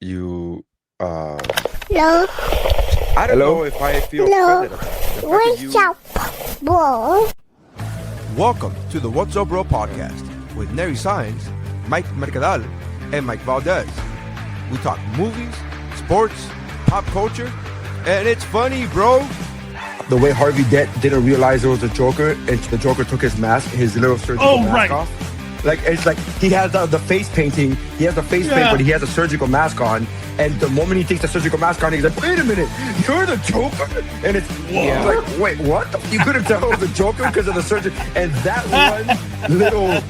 you No. I don't Hello? know if I feel No. offended about it. The fact that What's up, bro? Welcome to the What's Up Bro podcast with Nery, Saenz, Mike Mercadal, and Mike Valdes. We talk movies, sports, pop culture, and it's funny, bro. The way Harvey Dent didn't realize it was the Joker, and the Joker took his mask, his little surgical mask off. Like, it's like he has the face painting. He has the face paint, but he has a surgical mask on. And the moment he takes the surgical mask on, he's like, "Wait a minute, you're the Joker?" And it's like, "Wait, what?" You couldn't tell it was the Joker because of the surgery. And that one little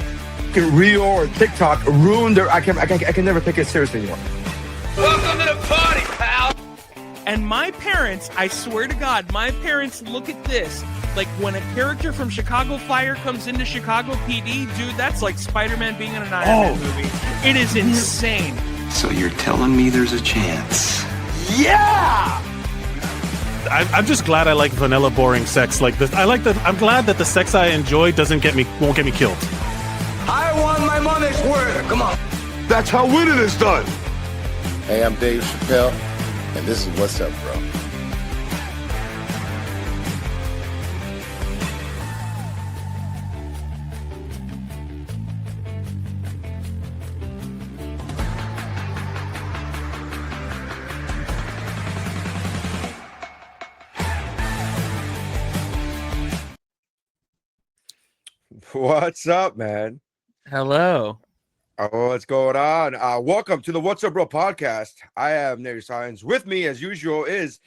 reel or TikTok ruined their. I can never take it seriously anymore. Welcome to the party, pal. And my parents, I swear to God, my parents look at this like when a character from Chicago Fire comes into Chicago PD, dude, that's like Spider-Man being in an Iron Man movie. It is insane. So you're telling me there's a chance? Yeah! I'm just glad I like vanilla boring sex like this. I'm glad that the sex I enjoy won't get me killed. I want my money's worth. Come on. That's how winning is done. Hey, I'm Dave Chappelle, and this is What's Up, Bro. What's up, man? Hello. Oh, what's going on? Welcome to the What's Up Bro podcast. I am Nery Saenz. With me, as usual, is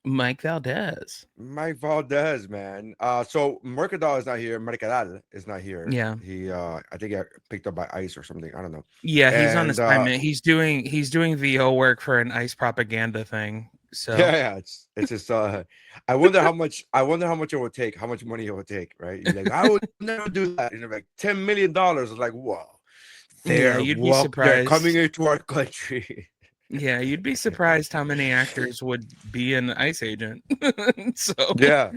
Mike Valdes. Mike Valdes, man. So Mercadal is not here. Mercadal is not here. Yeah. He I think he got picked up by ICE or something. I don't know. Yeah, he's on assignment. He's doing VO work for an ICE propaganda thing. So yeah, it's just I wonder how much it would take, how much money it would take, right? You're like, I would never do that. You know, like $10 million. It's like, whoa. You'd be surprised. They're coming into our country. Yeah, you'd be surprised how many actors would be an ICE agent. So yeah.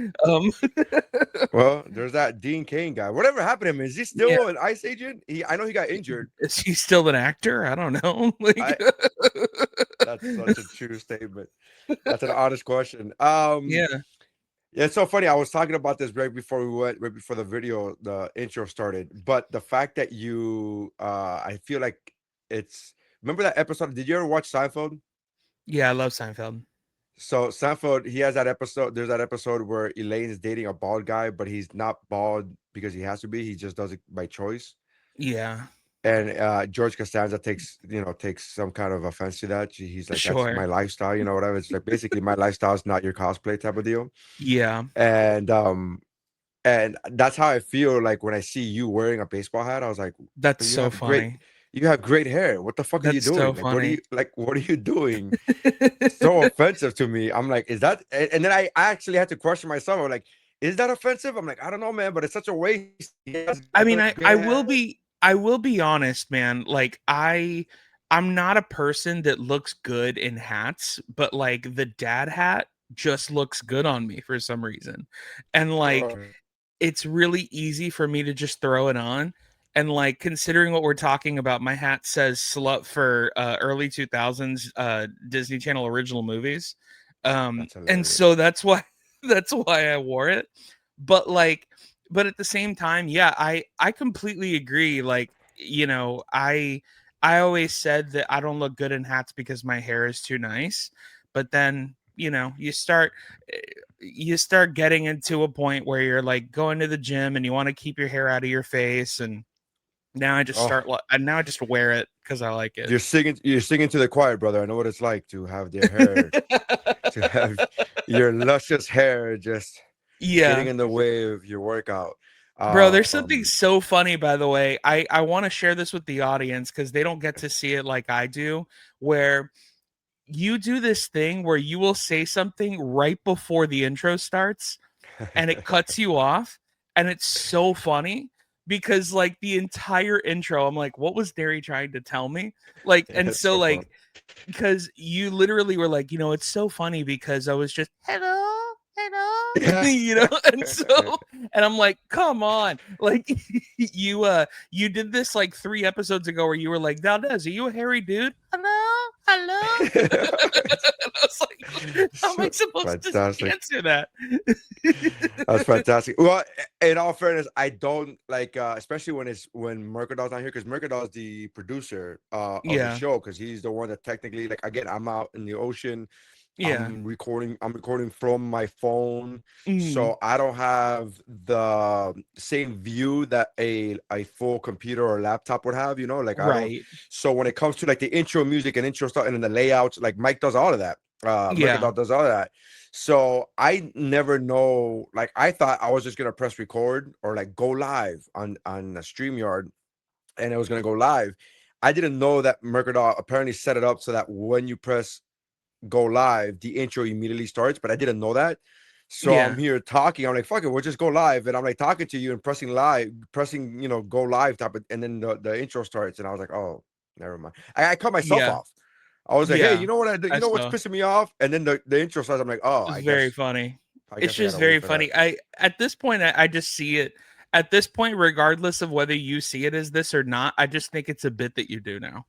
Well, there's that Dean Cain guy. Whatever happened to him? Is he still an ICE agent? I know he got injured. Is he still an actor? I don't know. That's such a true statement. That's an honest question. Yeah, it's so funny. I was talking about this right before the intro started. But the fact that you, I feel like remember that episode? Did you ever watch Seinfeld? Yeah, I love Seinfeld. So Seinfeld, he has that episode. There's that episode where Elaine is dating a bald guy, but he's not bald because he has to be. He just does it by choice. Yeah. And George Costanza takes some kind of offense to that. He's like, sure. That's my lifestyle, whatever. It's like basically my lifestyle is not your cosplay type of deal. Yeah. And that's how I feel like when I see you wearing a baseball hat. I was like, that's so funny. You have great hair. What the fuck are you doing? So funny. What are you doing? So offensive to me. I'm like, is that? And then I actually had to question myself. I'm like, is that offensive? I'm like, I don't know, man, but it's such a waste. I mean, I will be honest, man. Like I'm not a person that looks good in hats, but like the dad hat just looks good on me for some reason. And like it's really easy for me to just throw it on. And like considering what we're talking about, my hat says slut for early 2000s Disney Channel original movies. And so that's why I wore it. But at the same time, yeah, I completely agree. Like, I always said that I don't look good in hats because my hair is too nice. But then, you start getting into a point where you're like going to the gym and you want to keep your hair out of your face. And now I just now I just wear it because I like it. You're singing to the choir, brother. I know what it's like to have their hair, to have your luscious hair just getting in the way of your workout. Bro, there's something so funny, by the way. I want to share this with the audience because they don't get to see it like I do, where you do this thing where you will say something right before the intro starts and it cuts you off. And it's so funny because like the entire intro, I'm like, what was Nery trying to tell me? Like, and so like, fun. Because you literally were like, it's so funny because I was just, hello. And so, and I'm like, come on, like you did this like 3 episodes ago where you were like, Valdez, are you a hairy dude? Hello, was like, how am I supposed to answer that? That's fantastic. Well, in all fairness, I don't like, especially when Mercadal's not here, because Mercadal's the producer of the show, because he's the one that technically, like, again, I'm out in the ocean. I'm recording from my phone, so I don't have the same view that a full computer or laptop would have, like I don't. So when it comes to like the intro music and intro stuff and then the layouts, like Mike does all of that. Mercadal does all of that. So I never know, like I thought I was just gonna press record or like go live on a StreamYard and it was gonna go live. I didn't know that Mercadal apparently set it up so that when you press go live, the intro immediately starts, but I didn't know that. So I'm here talking. I'm like, fuck it, we'll just go live. And I'm like talking to you and pressing go live type of, and then the intro starts. And I was like, oh, never mind. I cut myself off. I was like, hey, you know what I do? You know what's pissing me off? And then the intro starts. I'm like, oh, it's very funny. It's just very funny. At this point, I just see it. At this point, regardless of whether you see it as this or not, I just think it's a bit that you do now.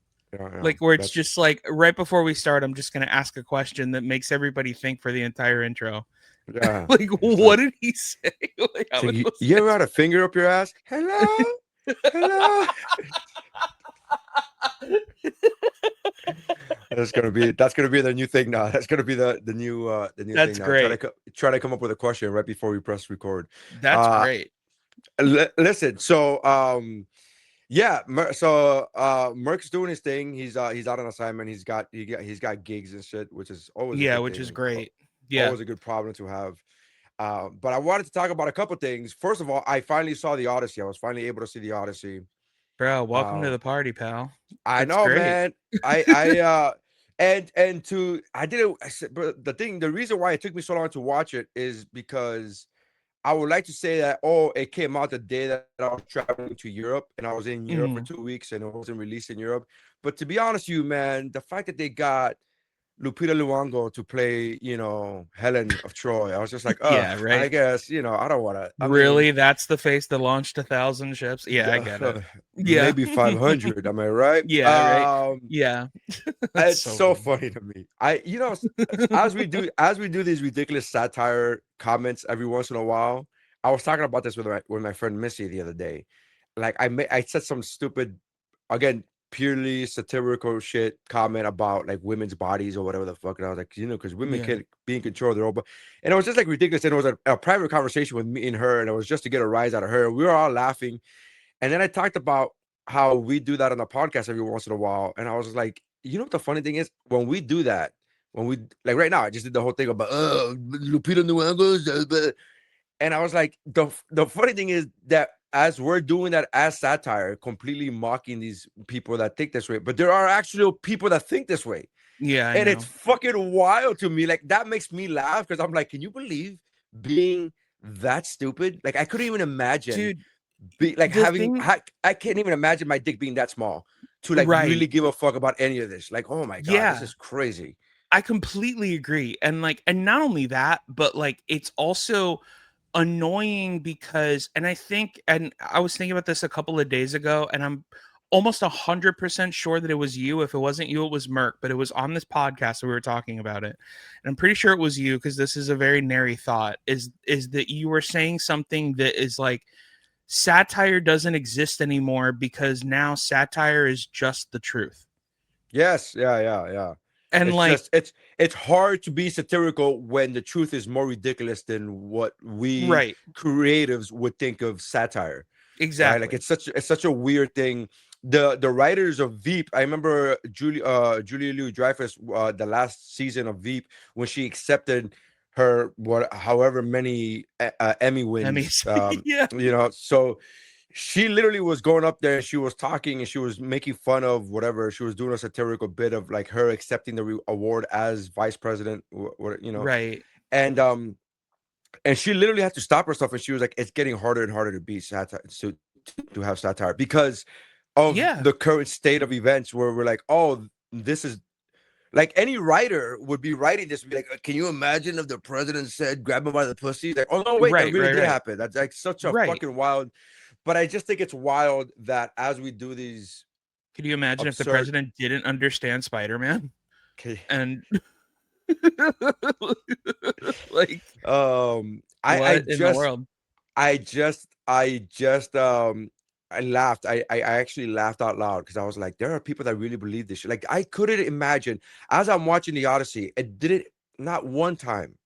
Like where it's just like right before we start, I'm just gonna ask a question that makes everybody think for the entire intro. Yeah. Like, what did he say? Like, so you ever had a finger up your ass? Hello, hello. That's gonna be the new thing now. That's gonna be the new thing now. That's great. Try to come up with a question right before we press record. That's great. Listen, so Merc's doing his thing. He's out on assignment. He's got gigs and shit, which is always which is great. Always a good problem to have. But I wanted to talk about a couple things. First of all, I finally saw the Odyssey. I was finally able to see the Odyssey. Bro, welcome to the party, pal. I know, great. Man. I but the reason why it took me so long to watch it is because I would like to say that, it came out the day that I was traveling to Europe and I was in Europe for 2 weeks and it wasn't released in Europe. But to be honest with you, man, the fact that they got Lupita Nyong'o to play, Helen of Troy, I was just like, oh, I guess, I don't want to. Really? That's the face that launched 1,000 ships? Yeah, I get it. Maybe 500. Am I right? Yeah, right. Yeah. It's so funny to me. As we do these ridiculous satire comments every once in a while, I was talking about this with my friend Missy the other day. Like I said some stupid, again, purely satirical shit comment about like women's bodies or whatever the fuck. And I was like, because women can't be in control of their own body. And it was just like ridiculous. And it was a private conversation with me and her. And it was just to get a rise out of her. We were all laughing. And then I talked about how we do that on the podcast every once in a while. And I was like, what the funny thing is? When we do that, like right now, I just did the whole thing about Lupita Nyong'o. And I was like, the funny thing is that as we're doing that as satire, completely mocking these people that think this way, but there are actual people that think this way. Yeah. And it's fucking wild to me. Like, that makes me laugh because I'm like, can you believe being that stupid? Like, I couldn't even imagine, I can't even imagine my dick being that small to like really give a fuck about any of this. Like, oh my God, this is crazy. I completely agree. And not only that, but like, it's also annoying because, and I was thinking about this a couple of days ago, and I'm almost 100% sure that it was you. If it wasn't you, it was Merc, but it was on this podcast that we were talking about it. And I'm pretty sure it was you, because this is a very Nery thought, is that you were saying something that is like, satire doesn't exist anymore because now satire is just the truth. Yes. Yeah. And it's hard to be satirical when the truth is more ridiculous than what we creatives would think of satire. Exactly. Right? Like it's such a weird thing. The writers of Veep, I remember Julia Louis-Dreyfus, the last season of Veep, when she accepted her however many Emmy wins. Emmys. So she literally was going up there and she was talking and she was making fun of whatever. She was doing a satirical bit of like her accepting the award as vice president, Right. And she literally had to stop herself and she was like, it's getting harder and harder to be satire, to have satire because of the current state of events where we're like, oh, this is like any writer would be writing this, be like, can you imagine if the president said, grab him by the pussy? Like, oh no, wait, that really did happen. That's like such a fucking wild. But I just think it's wild that as we do these, could you imagine if the president didn't understand Spider-Man? Okay. And like, I what in the just world? I laughed. I actually laughed out loud because I was like, there are people that really believe this shit. Like, I couldn't imagine as I'm watching the Odyssey, it didn't not one time.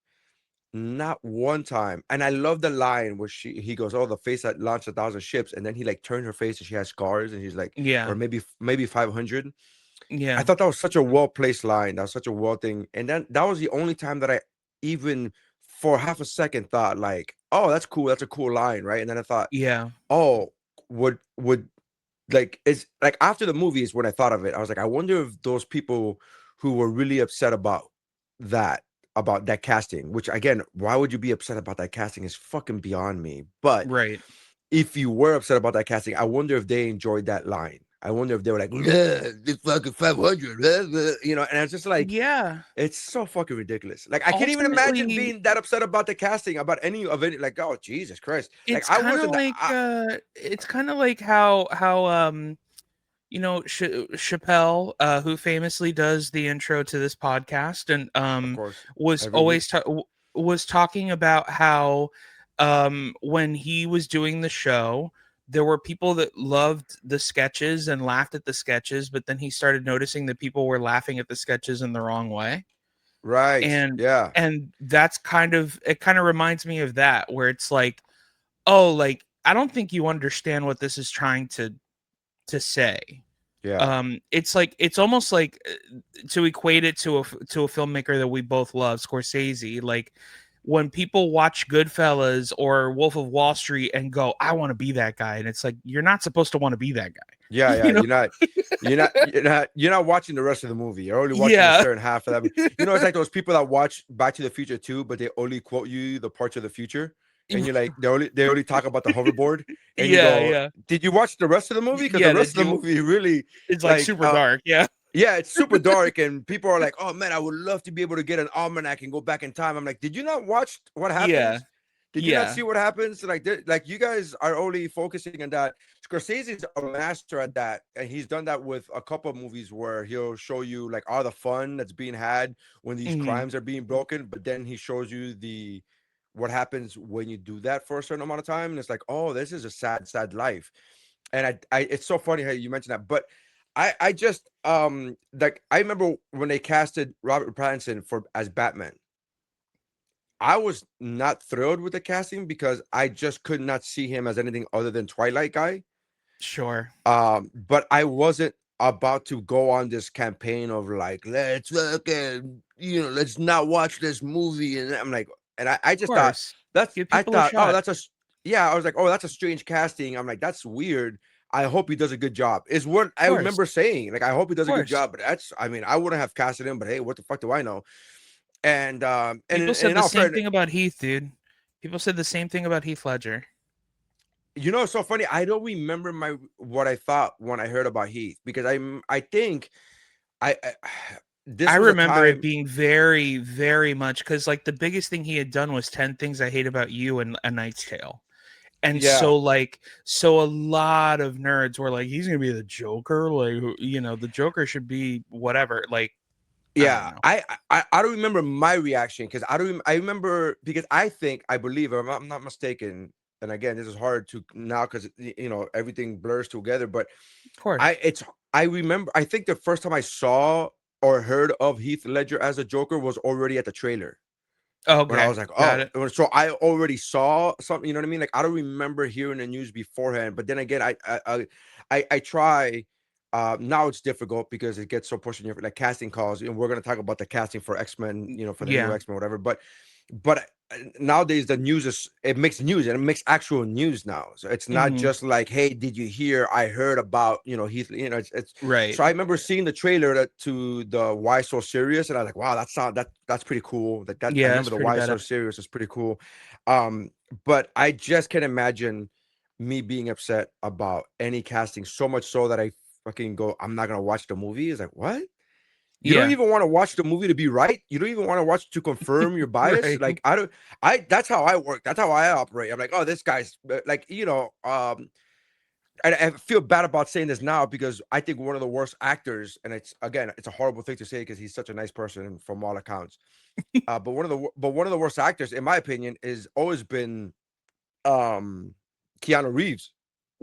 Not one time. And I love the line where he goes, "Oh, the face that launched 1,000 ships," and then he like turned her face and she has scars, and he's like, Yeah, or maybe 500. I yeah, thought that was such a well-placed line. That was such a well thing. And then that was the only time that I even for half a second thought like, oh, that's cool. That's a cool line, right? And then I thought, yeah, oh, would like it's like after the movie is when I thought of it. I was like, I wonder if those people who were really upset that about that casting, which again, why would you be upset about that casting is fucking beyond me. But right. if you were upset about that casting, I wonder if they enjoyed that line. I wonder if they were like, yeah, this fucking 500, and it's just like, Yeah. it's so fucking ridiculous. Like, I can't even imagine Ultimately, being that upset about the casting, about any of it. Like, oh, Jesus Christ. Like, it's I kind of wasn't, like how Chappelle, who famously does the intro to this podcast, and of course, was every week. was talking about how when he was doing the show, there were people that loved the sketches and laughed at the sketches, but then he started noticing that people were laughing at the sketches in the wrong way. Right. And Yeah. that's kind of reminds me of that, where it's like, oh, like, I don't think you understand what this is trying to say. Yeah. It's like, it's almost like, to equate it to a filmmaker that we both love, Scorsese. Like, when people watch Goodfellas or Wolf of Wall Street and go, I want to be that guy, and it's like, you're not supposed to want to be that guy. Yeah, yeah. You know? You're not watching the rest of the movie. You're only watching a Yeah. certain half of that. It's like those people that watch Back to the Future too, but they only quote you the parts of the future. And you're like, they only talk about the hoverboard. And you Yeah, go, yeah. did you watch the rest of the movie? Because the Yeah, rest of the movie really, it's like super dark. Yeah. yeah, it's super dark, and people are like, "Oh man, I would love to be able to get an almanac and go back in time." I'm like, "Did you not watch what happens? Yeah. Did you not Yeah. see what happens? Like you guys are only focusing on that." Scorsese's a master at that, and he's done that with a couple of movies where he'll show you like all the fun that's being had when these crimes are being broken, but then he shows you what happens when you do that for a certain amount of time, and it's like, "Oh, this is a sad, sad life." And I it's so funny how you mentioned that, but I just like I remember when they casted Robert Pattinson as Batman. I was not thrilled with the casting because I just could not see him as anything other than Twilight guy. Sure. But I wasn't about to go on this campaign of like, let's fucking, let's not watch this movie. And I'm like, and I just thought oh, I was like, oh, that's a strange casting. I'm like, that's weird. I hope he does a good job. Is what I remember saying. Like, I hope he does a good job. But I mean, I wouldn't have casted him, but hey, what the fuck do I know? And people said the same thing about Heath, dude. People said the same thing about Heath Ledger. It's so funny. I don't remember what I thought when I heard about Heath, because I think I remember it being very, very much, because like the biggest thing he had done was 10 Things I Hate About You and A Knight's Tale. And so a lot of nerds were like, he's gonna be the Joker, like, the Joker should be whatever. Like, yeah, I don't remember my reaction, because I remember, because I believe, if I'm not mistaken, and again, this is hard to now because everything blurs together, but of course, I remember, I think the first time I saw or heard of Heath Ledger as a Joker was already at the trailer. Okay. When I was like, oh, so I already saw something, you know what I mean? Like, I don't remember hearing the news beforehand, but then again, I try. Now it's difficult because it gets so pushed in your like casting calls, and we're gonna talk about the casting for X-Men, for the new X-Men, whatever. But nowadays the news it makes news, and it makes actual news now. So it's not just like, hey, did you hear? I heard about Heath. It's right. So I remember seeing the trailer to the Why So Serious, and I was like, wow, that's pretty cool. That I remember the Why So Serious is pretty cool. But I just can't imagine me being upset about any casting, so much so that I fucking go, I'm not gonna watch the movie. It's like, what? You don't even want to watch the movie to be right. You don't even want to watch to confirm your bias. Like, that's how I work. That's how I operate. I'm like, oh, this guy's like, I feel bad about saying this now because I think one of the worst actors, and it's a horrible thing to say because he's such a nice person from all accounts. But one of the worst actors, in my opinion, is always been Keanu Reeves.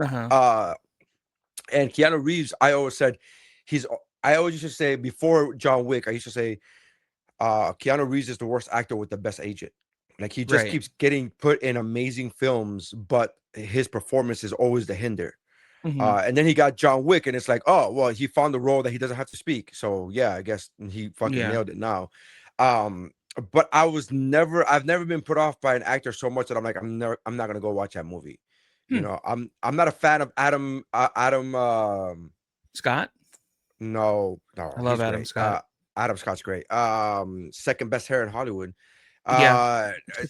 Uh-huh. And Keanu Reeves, I always said I always used to say before John Wick, I used to say Keanu Reeves is the worst actor with the best agent. Like he just keeps getting put in amazing films, but his performance is always the hinder. And then he got John Wick, and it's like, oh well, he found the role that he doesn't have to speak. So yeah, I guess he fucking nailed it now. But I've never been put off by an actor so much that I'm like, I'm not gonna go watch that movie. You know, I'm not a fan of Adam Scott. No, I love Adam great. Scott. Adam Scott's great. Second best hair in Hollywood.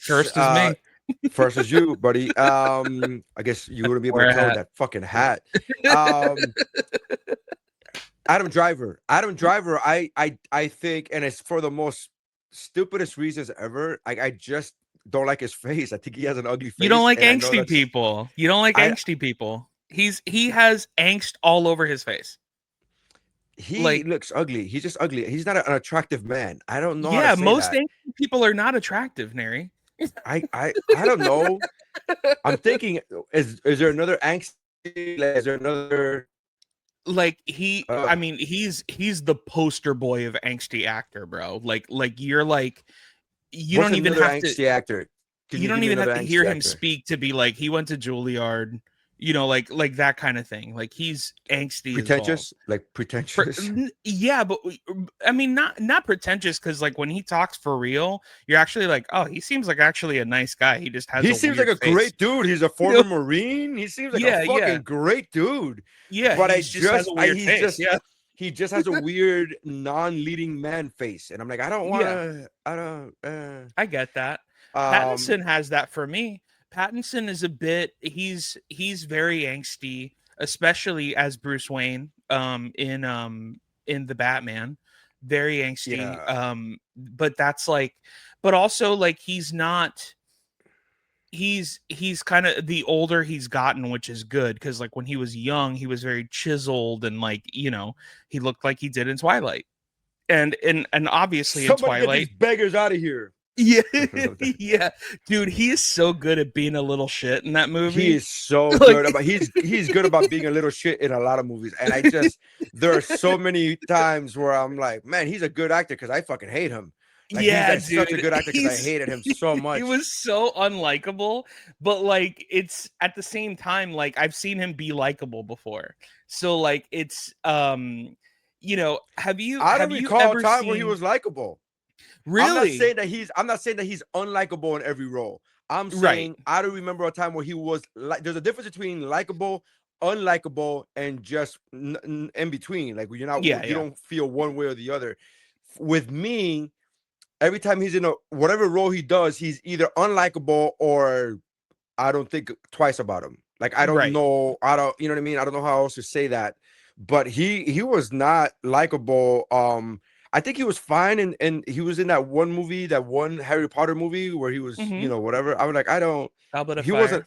First is me. First is you, buddy. I guess you wouldn't be able to tell with that fucking hat. Adam Driver. I think, and it's for the most stupidest reasons ever. I just don't like his face. I think he has an ugly face. You don't like angsty people. You don't like angsty people. He has angst all over his face. He looks ugly. He's just ugly. He's not an attractive man. I don't know. Yeah, most angsty people are not attractive, Nery. I don't know. I'm thinking, is there another angsty? Is there another? Like I mean, he's the poster boy of angsty actor, bro. Like you're like, you don't even have to actor. You don't even have to hear him speak to be like, he went to Juilliard, you know, like that kind of thing. Like he's angsty, pretentious, like pretentious. Yeah, but I mean, not pretentious, because like when he talks for real, you're actually like, oh, he seems like actually a nice guy. He just has. He seems like a great dude. He's a former Marine. He seems like a fucking great dude. Yeah, but he just has a weird face. He just has a weird non-leading man face, and I'm like, I don't want to. I get that. Pattinson has that for me. Pattinson is a bit. He's very angsty, especially as Bruce Wayne. In the Batman, very angsty. Yeah. But that's like, but also like he's not. He's kind of the older he's gotten, which is good, because like when he was young, he was very chiseled and like, you know, he looked like he did in Twilight, and obviously in Twilight, get these beggars out of here. Yeah, yeah, dude, he is so good at being a little shit in that movie. He is so good about he's good about being a little shit in a lot of movies, and there are so many times where I'm like, man, he's a good actor because I fucking hate him. Like, he's such a good actor because I hated him so much. He was so unlikable, but like it's at the same time, like I've seen him be likable before. So like it's you know, I don't recall a time where he was likable. Really? I'm not saying that he's unlikable in every role. I'm saying I don't remember a time where he was like. There's a difference between likable, unlikable, and just in between. Like you're not, you don't feel one way or the other. With me, every time he's in whatever role he does, he's either unlikable or I don't think twice about him. Like I don't know, you know what I mean? I don't know how else to say that. But he was not likable. I think he was fine, and he was in that one movie, that one Harry Potter movie where he was, you know, whatever. I was like, wasn't.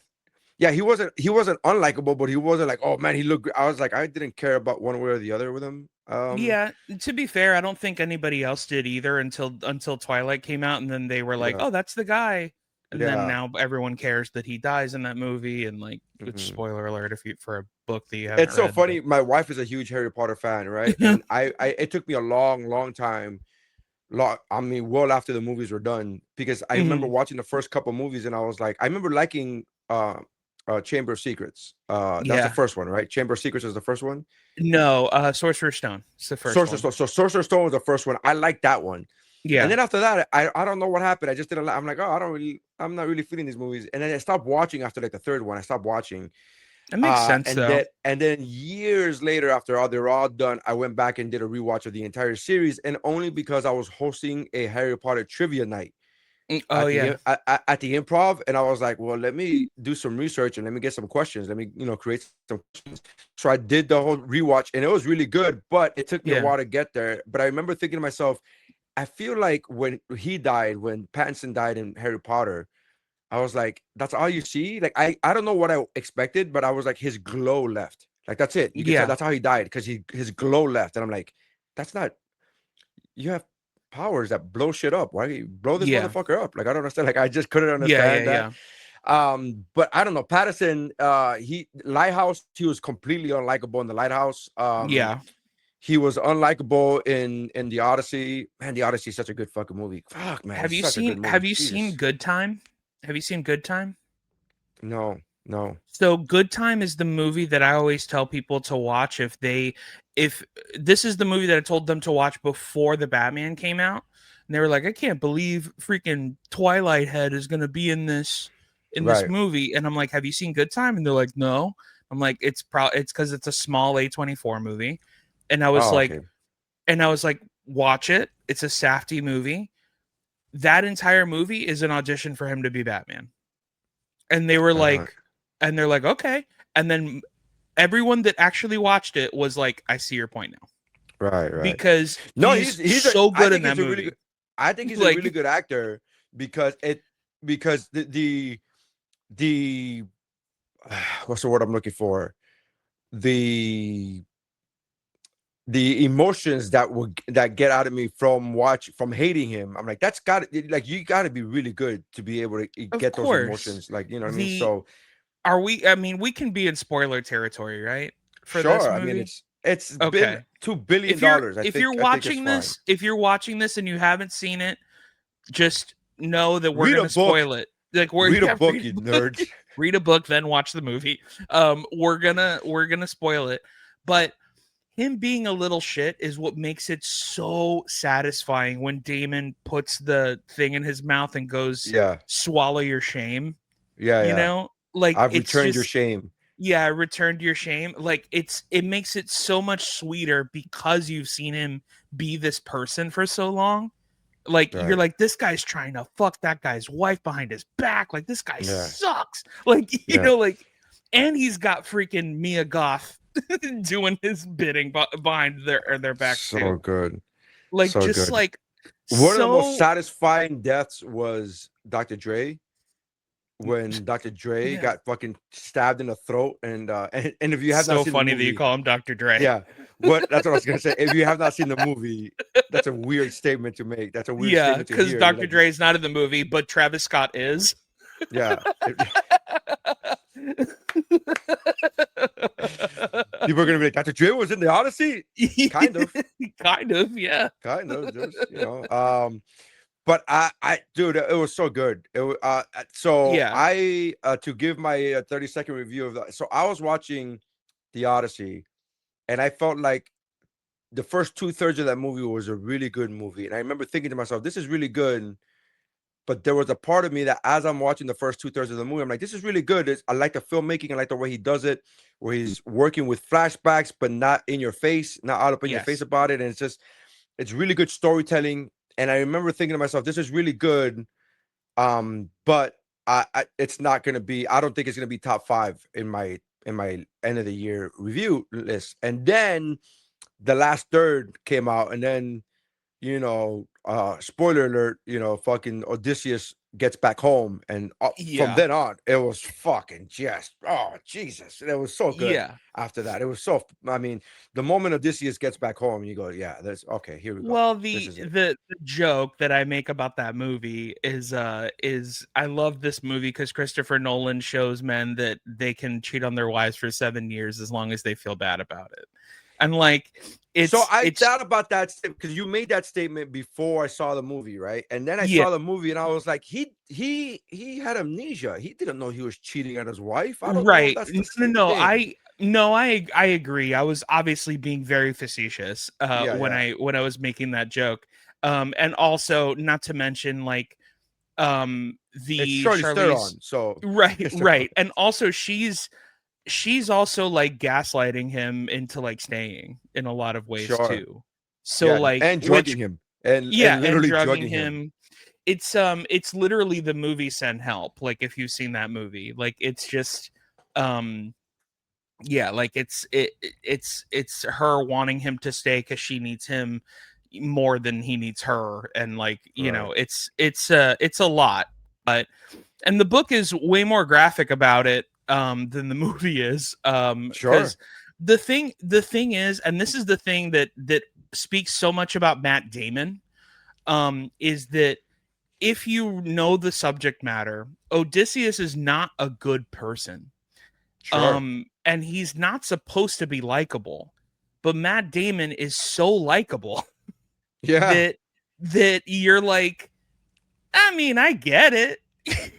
Yeah, he wasn't unlikable, but he wasn't like, oh man, he looked. I was like, I didn't care about one way or the other with him. Yeah, to be fair, I don't think anybody else did either until Twilight came out, and then they were like, oh, that's the guy. And then now everyone cares that he dies in that movie, and like, which spoiler alert for a book that you haven't read. It's so funny. My wife is a huge Harry Potter fan, right? And it took me a long time. I mean, well after the movies were done, because I remember watching the first couple movies, and I was like, I remember liking Chamber of Secrets. That's the first one, right? Chamber of Secrets is the first one. No, Sorcerer's Stone. It's the first one. Stone. So Sorcerer's Stone was the first one. I liked that one. Yeah. And then after that, I don't know what happened. I just didn't. I'm like, oh, I'm not really feeling these movies. And then I stopped watching after like the third one. I stopped watching. That makes sense, though. And then years later, after they're all done, I went back and did a rewatch of the entire series, and only because I was hosting a Harry Potter trivia night. At the Improv, and I was like, well, let me do some research and let me get some questions. Let me, create some questions. So I did the whole rewatch, and it was really good, but it took me a while to get there. But I remember thinking to myself, I feel like when Pattinson died in Harry Potter, I was like, that's all you see? Like, I don't know what I expected, but I was like, his glow left. Like, that's it. You can tell that's how he died, because his glow left. And I'm like, that's not, you have powers that blow shit up. Why you blow this motherfucker up? Like, I don't understand. Like, I just couldn't understand that. But I don't know. Patterson, Lighthouse, he was completely unlikable in the Lighthouse. He was unlikable in the Odyssey. Man, the Odyssey is such a good fucking movie. Fuck, man. Have you seen Good Time? Have you seen Good Time? No. So Good Time is the movie that I always tell people to watch if this is the movie that I told them to watch before the Batman came out. And they were like, I can't believe freaking Twilight Head is going to be in this movie. And I'm like, have you seen Good Time? And they're like, no. I'm like, it's because it's a small A24 movie. And I was like, watch it. It's a Safdie movie. That entire movie is an audition for him to be Batman. And they were like, and they're like, okay. And then everyone that actually watched it was like, I see your point now. Right. Because he's so good in that movie. I think he's a really good actor because the what's the word I'm looking for? The emotions that get out of me from hating him. I'm like, that's got to, like, you got to be really good to be able to get those emotions. Like, you know what I mean? So we can be in spoiler territory, right? For sure. This movie? I mean, it's been $2 billion. If you're watching this and you haven't seen it, just know that we're gonna spoil it. Like, read a book, you nerds. Read a book, then watch the movie. We're gonna spoil it, but him being a little shit is what makes it so satisfying when Damon puts the thing in his mouth and goes, swallow your shame. Yeah. You know, like, I've returned your shame. Yeah, I returned your shame. Like, it makes it so much sweeter because you've seen him be this person for so long. Like, you're like, this guy's trying to fuck that guy's wife behind his back. Like, this guy sucks. Like, you know, like, and he's got freaking Mia Goth doing his bidding behind their back. So good. Like, so just good. Like, one of the most satisfying deaths was Dr. Dre. When Dr. Dre got fucking stabbed in the throat, and if you have not seen funny the movie, that you call him Dr. Dre. Yeah, that's what I was gonna say. If you have not seen the movie, that's a weird statement to make. That's a weird statement to hear. Because Dr. Dre is not in the movie, but Travis Scott is. Yeah. People are gonna be like, Dr. Dre was in the Odyssey. Kind of, yeah. Kind of, just, you know. But I, dude, it was so good. It was, I to give my 30-second review of that. So I was watching the Odyssey, and I felt like the first 2/3 of that movie was a really good movie. And I remember thinking to myself, this is really good. But there was a part of me that, as I'm watching the first 2/3 of the movie, I'm like, this is really good. I like the filmmaking. I like the way he does it, where he's working with flashbacks, but not in your face, not all up in your face about it. And it's really good storytelling. And I remember thinking to myself, this is really good. But it's not going to be, I don't think it's going to be top 5 in my end of the year review list. And then the last third came out, and then, you know, spoiler alert, you know, fucking Odysseus gets back home, and from then on, it was fucking just, oh Jesus, it was so good. After that, it was so, I mean, the moment Odysseus gets back home, you go, yeah, that's okay, here we go. Well, the joke that I make about that movie is I love this movie because Christopher Nolan shows men that they can cheat on their wives for 7 years as long as they feel bad about it. And like, I thought about that because you made that statement before I saw the movie, right? And then I saw the movie, and I was like, he had amnesia. He didn't know he was cheating on his wife. I don't know if that's the same thing. I agree. I was obviously being very facetious when I was making that joke. And also, not to mention, like, the Charlize Theron, so right. And also, she's also like gaslighting him into like staying in a lot of ways too. So like, and drugging him, and literally drugging him. It's literally the movie Send Help. Like, if you've seen that movie, like, it's just like it's her wanting him to stay because she needs him more than he needs her, and like, you know, it's a lot. And the book is way more graphic about it than the movie is. Sure. The thing is, and this is the thing that speaks so much about Matt Damon, is that if you know the subject matter, Odysseus is not a good person. Sure. And he's not supposed to be likable, but Matt Damon is so likable that you're like, I mean, I get it.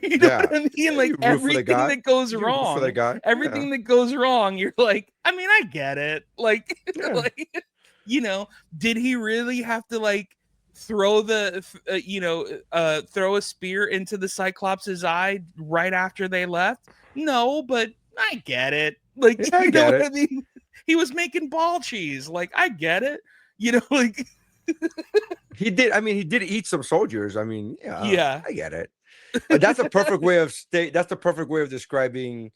You know what I mean? Like everything that goes wrong, everything that goes wrong, you're like, I mean, I get it. Like, like, you know, did he really have to like throw the, throw a spear into the Cyclops' eye right after they left? No, but I get it. Like, you know what I mean? He was making ball cheese. Like, I get it. You know, like he did. I mean, he did eat some soldiers. I mean, yeah, I get it. That's a perfect way of That's the perfect way of describing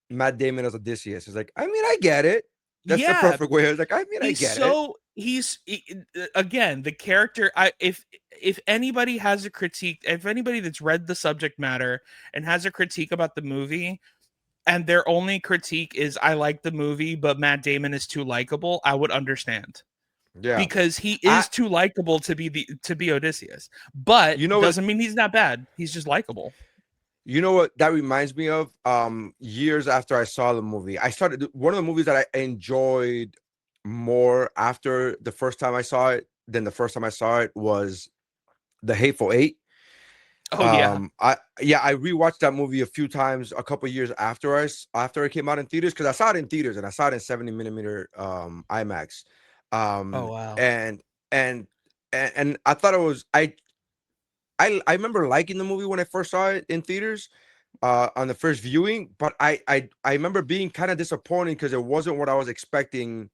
Matt Damon as Odysseus. It's like, I mean, I get it. That's the perfect way. It's like, I mean, I get it. He's again the character. If anybody has a critique, if anybody that's read the subject matter and has a critique about the movie, and their only critique is I like the movie, but Matt Damon is too likable, I would understand. Yeah, because he is too likable to be Odysseus. But doesn't mean he's not bad. He's just likable. You know what that reminds me of? Years after I saw the movie, I started one of the movies that I enjoyed more after the first time I saw it than the first time I saw it was The Hateful Eight. Oh I rewatched that movie a few times a couple years after it came out in theaters, because I saw it in theaters and I saw it in 70mm IMAX. Oh wow. And I thought it was I remember liking the movie when I first saw it in theaters on the first viewing, but I remember being kind of disappointed because it wasn't what I was expecting,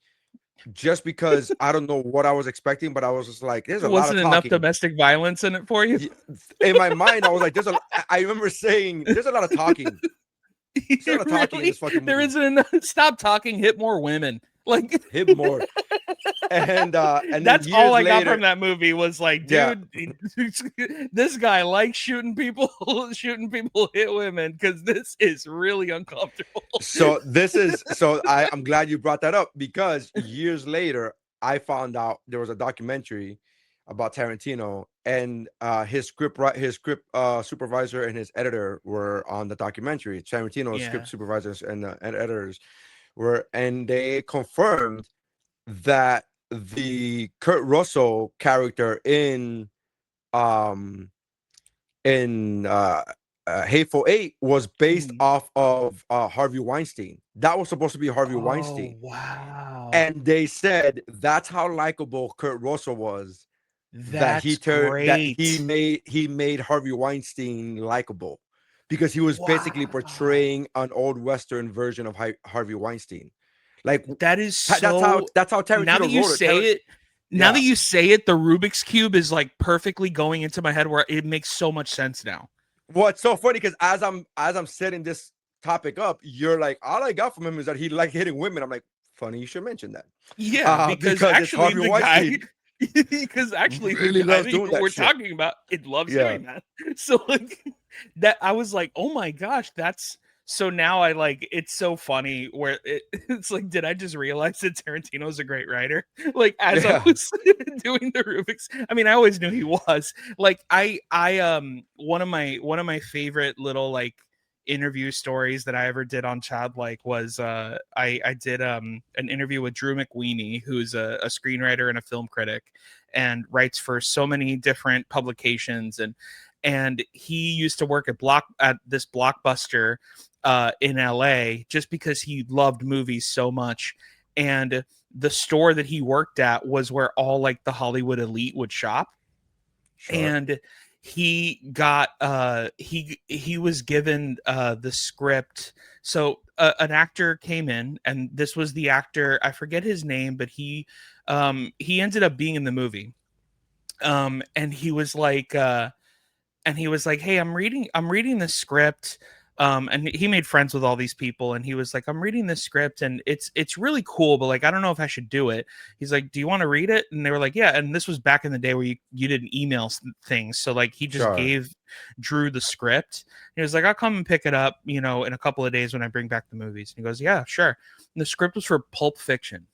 just because I don't know what I was expecting, but I was just like, there's a lot of talking. Wasn't enough domestic violence in it for you? In my mind, I was like, I remember saying there's a lot of talking. There's a lot of talking in this fucking movie. There isn't enough. Stop talking, hit more women. Like hit more. And that's all I got from that movie was like, dude, this guy likes shooting people hit women, because this is really uncomfortable. So I'm glad you brought that up, because years later I found out there was a documentary about Tarantino, and his script supervisor and his editor were on the documentary. Tarantino's script supervisors and editors were, and they confirmed that the Kurt Russell character in Hateful Eight was based off of Harvey Weinstein. That was supposed to be Harvey Weinstein. Wow. And they said that's how likable Kurt Russell was. That he made Harvey Weinstein likable, because he was basically portraying an old Western version of Harvey Weinstein. Like that is that's how Tarantino now that you wrote say it. Now that you say it, the Rubik's Cube is like perfectly going into my head, where it makes so much sense now. What's so funny, because as I'm setting this topic up, you're like, all I got from him is that he liked hitting women. I'm like, funny you should mention that. Yeah, because actually the guy, because actually really the guy loves doing that we're shit. Talking about it loves doing that. So like that, I was like, oh my gosh, that's so now I like, it's so funny where it's like, did I just realize that Tarantino's a great writer? Like as I was doing the Rubik's, I mean, I always knew he was. Like I one of my favorite little like interview stories that I ever did on Childlike was I did an interview with Drew McWeeny, who's a screenwriter and a film critic and writes for so many different publications, and he used to work at this Blockbuster in LA just because he loved movies so much. And the store that he worked at was where all like the Hollywood elite would shop. Sure. And he got he was given the script. So an actor came in, and this was the actor, I forget his name, but he ended up being in the movie. And he was like hey, I'm reading the script. And he made friends with all these people, and he was like, I'm reading this script and it's really cool, but like I don't know if I should do it. He's like, do you want to read it? And they were like, yeah. And this was back in the day where you didn't email things, so like he just Sure. gave Drew the script. He was like, I'll come and pick it up, in a couple of days when I bring back the movies. And he goes, yeah, sure. And the script was for Pulp Fiction.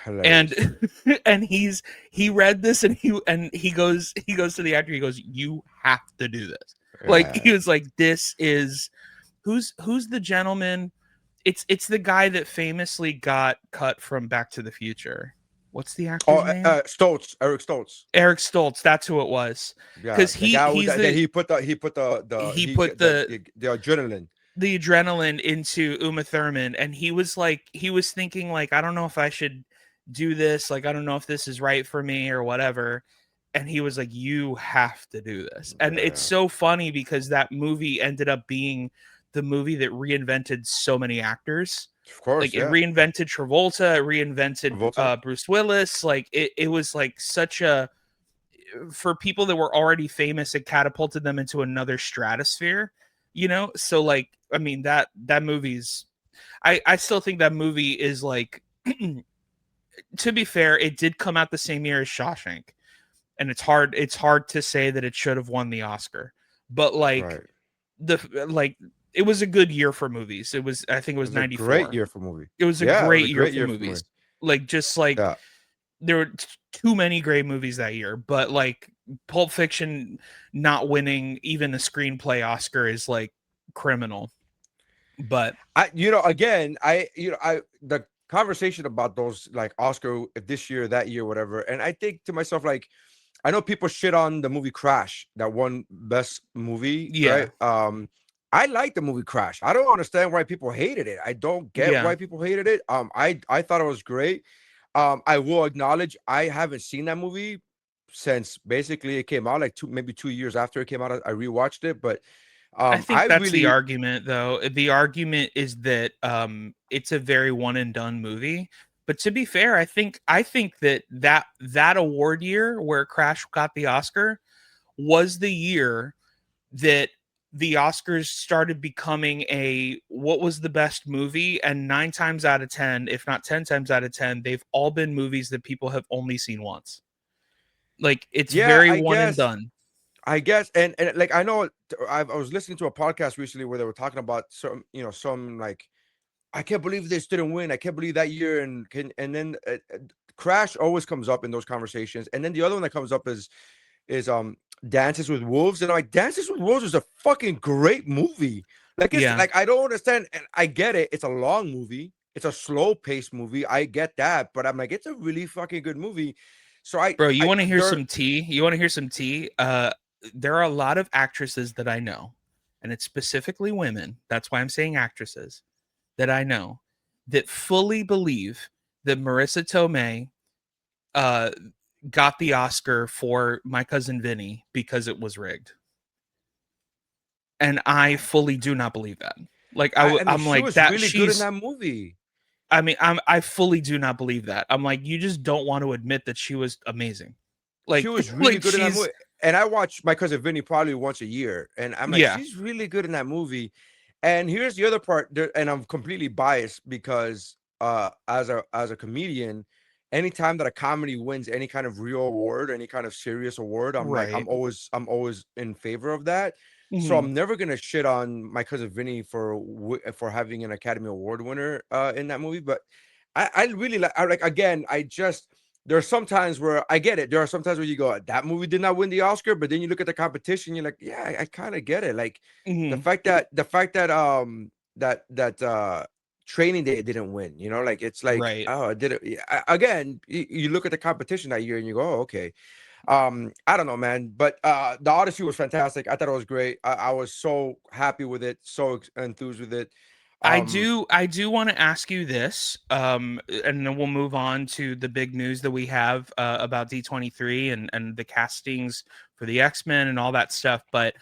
And and he read this, and he goes to the actor, he goes, you have to do this. Like he was like, this is who's the gentleman? It's the guy that famously got cut from Back to the Future. What's the actor's name? Stoltz, Eric Stoltz. Eric Stoltz, that's who it was. Because he put the adrenaline. The adrenaline into Uma Thurman, and he was thinking like, I don't know if I should do this, like I don't know if this is right for me or whatever. And he was like, you have to do this. And it's so funny because that movie ended up being the movie that reinvented so many actors. Of course, like it reinvented Travolta, it reinvented Bruce Willis. Like it was like such a, for people that were already famous, it catapulted them into another stratosphere, So like, I mean, that movie's, I still think that movie is like, to be fair, it did come out the same year as Shawshank. And it's hard to say that it should have won the Oscar, but like it was a good year for movies. I think it was 94. Great year for movie. It was a great year for movies. Like just like there were too many great movies that year, but like Pulp Fiction not winning even the screenplay Oscar is like criminal. But the conversation about those like Oscar this year, that year, whatever, and I think to myself, like, I know people shit on the movie Crash that won best movie. Yeah. Right? I like the movie Crash. I don't understand why people hated it. I don't get why people hated it. I thought it was great. I will acknowledge I haven't seen that movie since basically it came out, like maybe 2 years after it came out. I rewatched it, but I think that's the argument, though. The argument is that it's a very one and done movie. But to be fair, I think that award year where Crash got the Oscar was the year that the Oscars started becoming what was the best movie, and 9 times out of 10, if not 10 times out of 10, they've all been movies that people have only seen once. Like it's very one and done. I guess, and like I know, I was listening to a podcast recently where they were talking about some like, I can't believe this didn't win. I can't believe that year, and then Crash always comes up in those conversations, and then the other one that comes up is Dances with Wolves, and like Dances with Wolves is a fucking great movie. Like it's like I don't understand, and I get it. It's a long movie. It's a slow paced movie. I get that, but I'm like, it's a really fucking good movie. So you want to hear some tea? You want to hear some tea? There are a lot of actresses that I know, and it's specifically women. That's why I'm saying actresses that I know that fully believe that Marissa Tomei got the Oscar for My Cousin Vinny because it was rigged. And I fully do not believe that. Like I'm like, was that really she's good in that movie. I mean, I fully do not believe that. I'm like, you just don't want to admit that she was amazing. Like she was really good in that movie. And I watch My Cousin Vinny probably once a year, and I'm like, she's really good in that movie. And here's the other part, and I'm completely biased because as a comedian, anytime that a comedy wins any kind of real award, any kind of serious award, I'm like, I'm always in favor of that. Mm-hmm. So I'm never gonna shit on My Cousin Vinny for having an Academy Award winner in that movie. But I really like again, there are some times where I get it. There are some times where you go, that movie did not win the Oscar, but then you look at the competition, you're like, yeah, I kind of get it. Like the fact that Training Day didn't win, like it's like, oh, did it again? You look at the competition that year and you go, oh, okay. I don't know, man, but the Odyssey was fantastic. I thought it was great. I was so happy with it, so enthused with it. I do want to ask you this, and then we'll move on to the big news that we have about D23 and the castings for the X-Men and all that stuff. But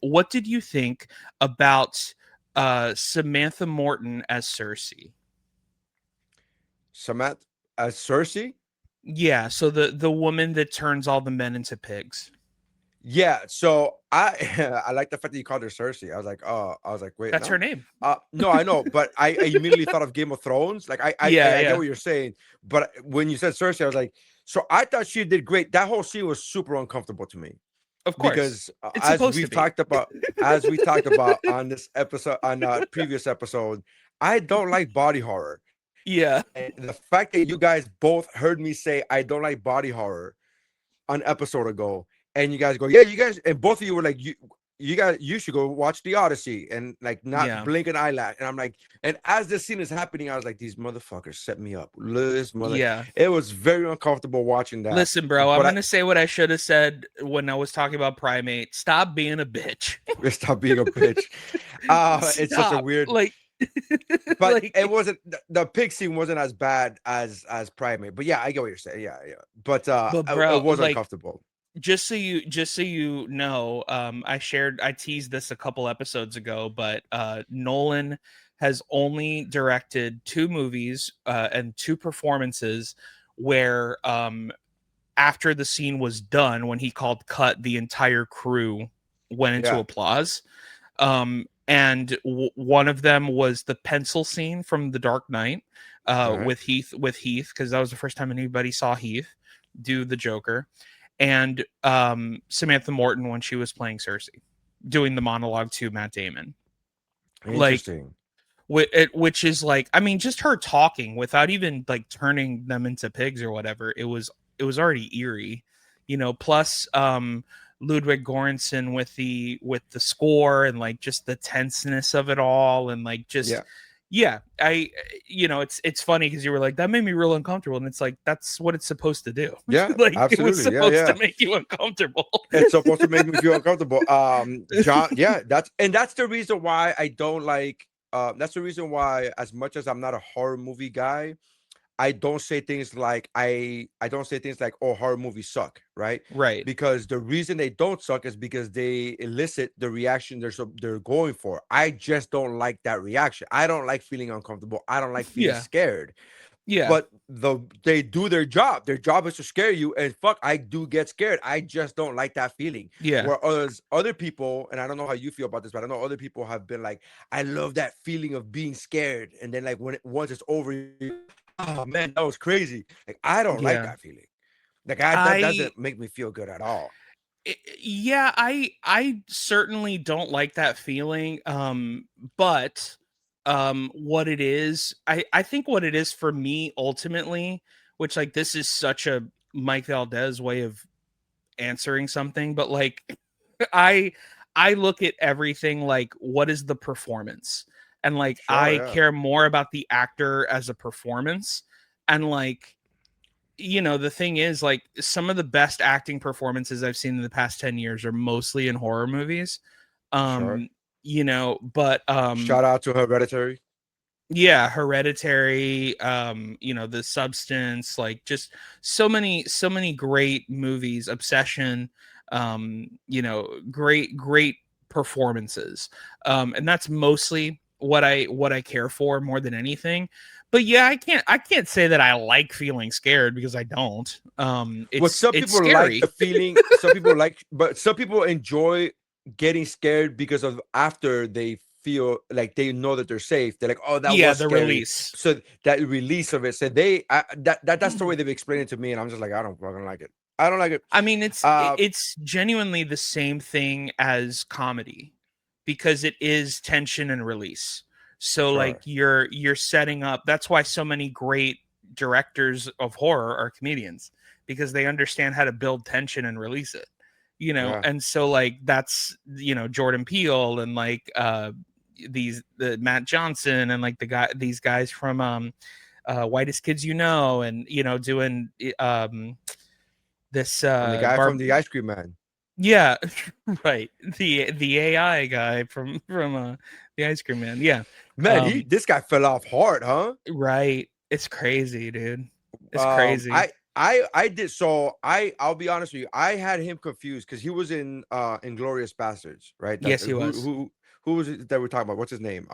what did you think about Samantha Morton as Cersei? Samantha as Cersei? Yeah, so the woman that turns all the men into pigs. Yeah, so I I like the fact that you called her Cersei. I was like, wait, That's her no, name. no, I know, but I immediately thought of Game of Thrones. Like Yeah, I get yeah. what you're saying, but when you said Cersei, I was like, so I thought she did great. That whole scene was super uncomfortable to me Of course. because It's supposed to be. as we talked about on this episode on a previous episode, I don't like body horror. Yeah. And the fact that you guys both heard me say I don't like body horror an episode ago, and you guys go, yeah, you guys, and both of you were like, you guys, you should go watch The Odyssey and like not Yeah. blink an eyelash. And I'm like, and as this scene is happening, I was like, these motherfuckers set me up. Yeah. It was very uncomfortable watching that. Listen, bro, I'm But gonna say what I should have said when I was talking about Primate. Stop being a bitch. stop being a bitch. It's such a Stop. weird, Like, but like, it wasn't the pig scene wasn't as bad as Primate. But yeah, I get what you're saying. Yeah, yeah. But bro, it was like, uncomfortable. just so you know, I teased this a couple episodes ago, but Nolan has only directed 2 movies and 2 performances where after the scene was done, when he called cut, the entire crew went into Yeah. applause. And one of them was the pencil scene from The Dark Knight Right. with Heath, because that was the first time anybody saw Heath do the Joker, and Samantha Morton when she was playing Cersei, doing the monologue to Matt Damon. Interesting. Which is like, I mean, just her talking without even like turning them into pigs or whatever. It was already eerie, you know. Plus, Ludwig Göransson with the score and like just the tenseness of it all, and like just yeah, it's funny because you were like, that made me real uncomfortable, and it's like that's what it's supposed to do. Yeah, like absolutely. it was supposed to make you uncomfortable. It's supposed to make me feel uncomfortable. John, yeah, that's the reason why I don't like. That's the reason why, as much as I'm not a horror movie guy, I don't say things like I don't say things like, oh, horror movies suck, right? Right. Because the reason they don't suck is because they elicit the reaction they're going for. I just don't like that reaction. I don't like feeling uncomfortable. I don't like feeling scared. Yeah. But they do their job. Their job is to scare you, and fuck, I do get scared. I just don't like that feeling. Yeah. Whereas other people, and I don't know how you feel about this, but I know other people have been like, I love that feeling of being scared, and then like once it's over, oh man, that was crazy. Like I don't like that feeling. Like that doesn't make me feel good at all. Yeah, I certainly don't like that feeling. But what it is, I think what it is for me ultimately, which like this is such a Mike Valdez way of answering something, but like I look at everything like, what is the performance? And like I care more about the actor as a performance. And like, you know, the thing is, like, some of the best acting performances I've seen in the past 10 years are mostly in horror movies. You know, but shout out to Hereditary. Yeah, Hereditary, you know, The Substance, like just so many great movies, Obsession, you know, great performances. And that's mostly what I care for more than anything. But yeah, I can't say that I like feeling scared, because I don't. Some people scary. like the feeling. Some people enjoy getting scared because of after they feel like they know that they're safe. They're like, oh, that was the scary. release. So that release of it. So that's the way they've explained it to me, and I'm just like, I don't fucking like it. I don't like it. I mean, it's genuinely the same thing as comedy, because it is tension and release. So like you're setting up. That's why so many great directors of horror are comedians, because they understand how to build tension and release it, you know. And so like that's, you know, Jordan Peele and like the Matt Johnson and like these guys from Whitest Kids You Know, and you know, doing this and the guy from The Ice Cream Man. Yeah, right. The AI guy from The Ice Cream Man. Yeah, man, this guy fell off hard, huh? Right. It's crazy, dude. It's crazy. I did. So I'll be honest with you. I had him confused because he was in Inglourious Bastards, right? Yes, he was. Who was it that we're talking about? What's his name?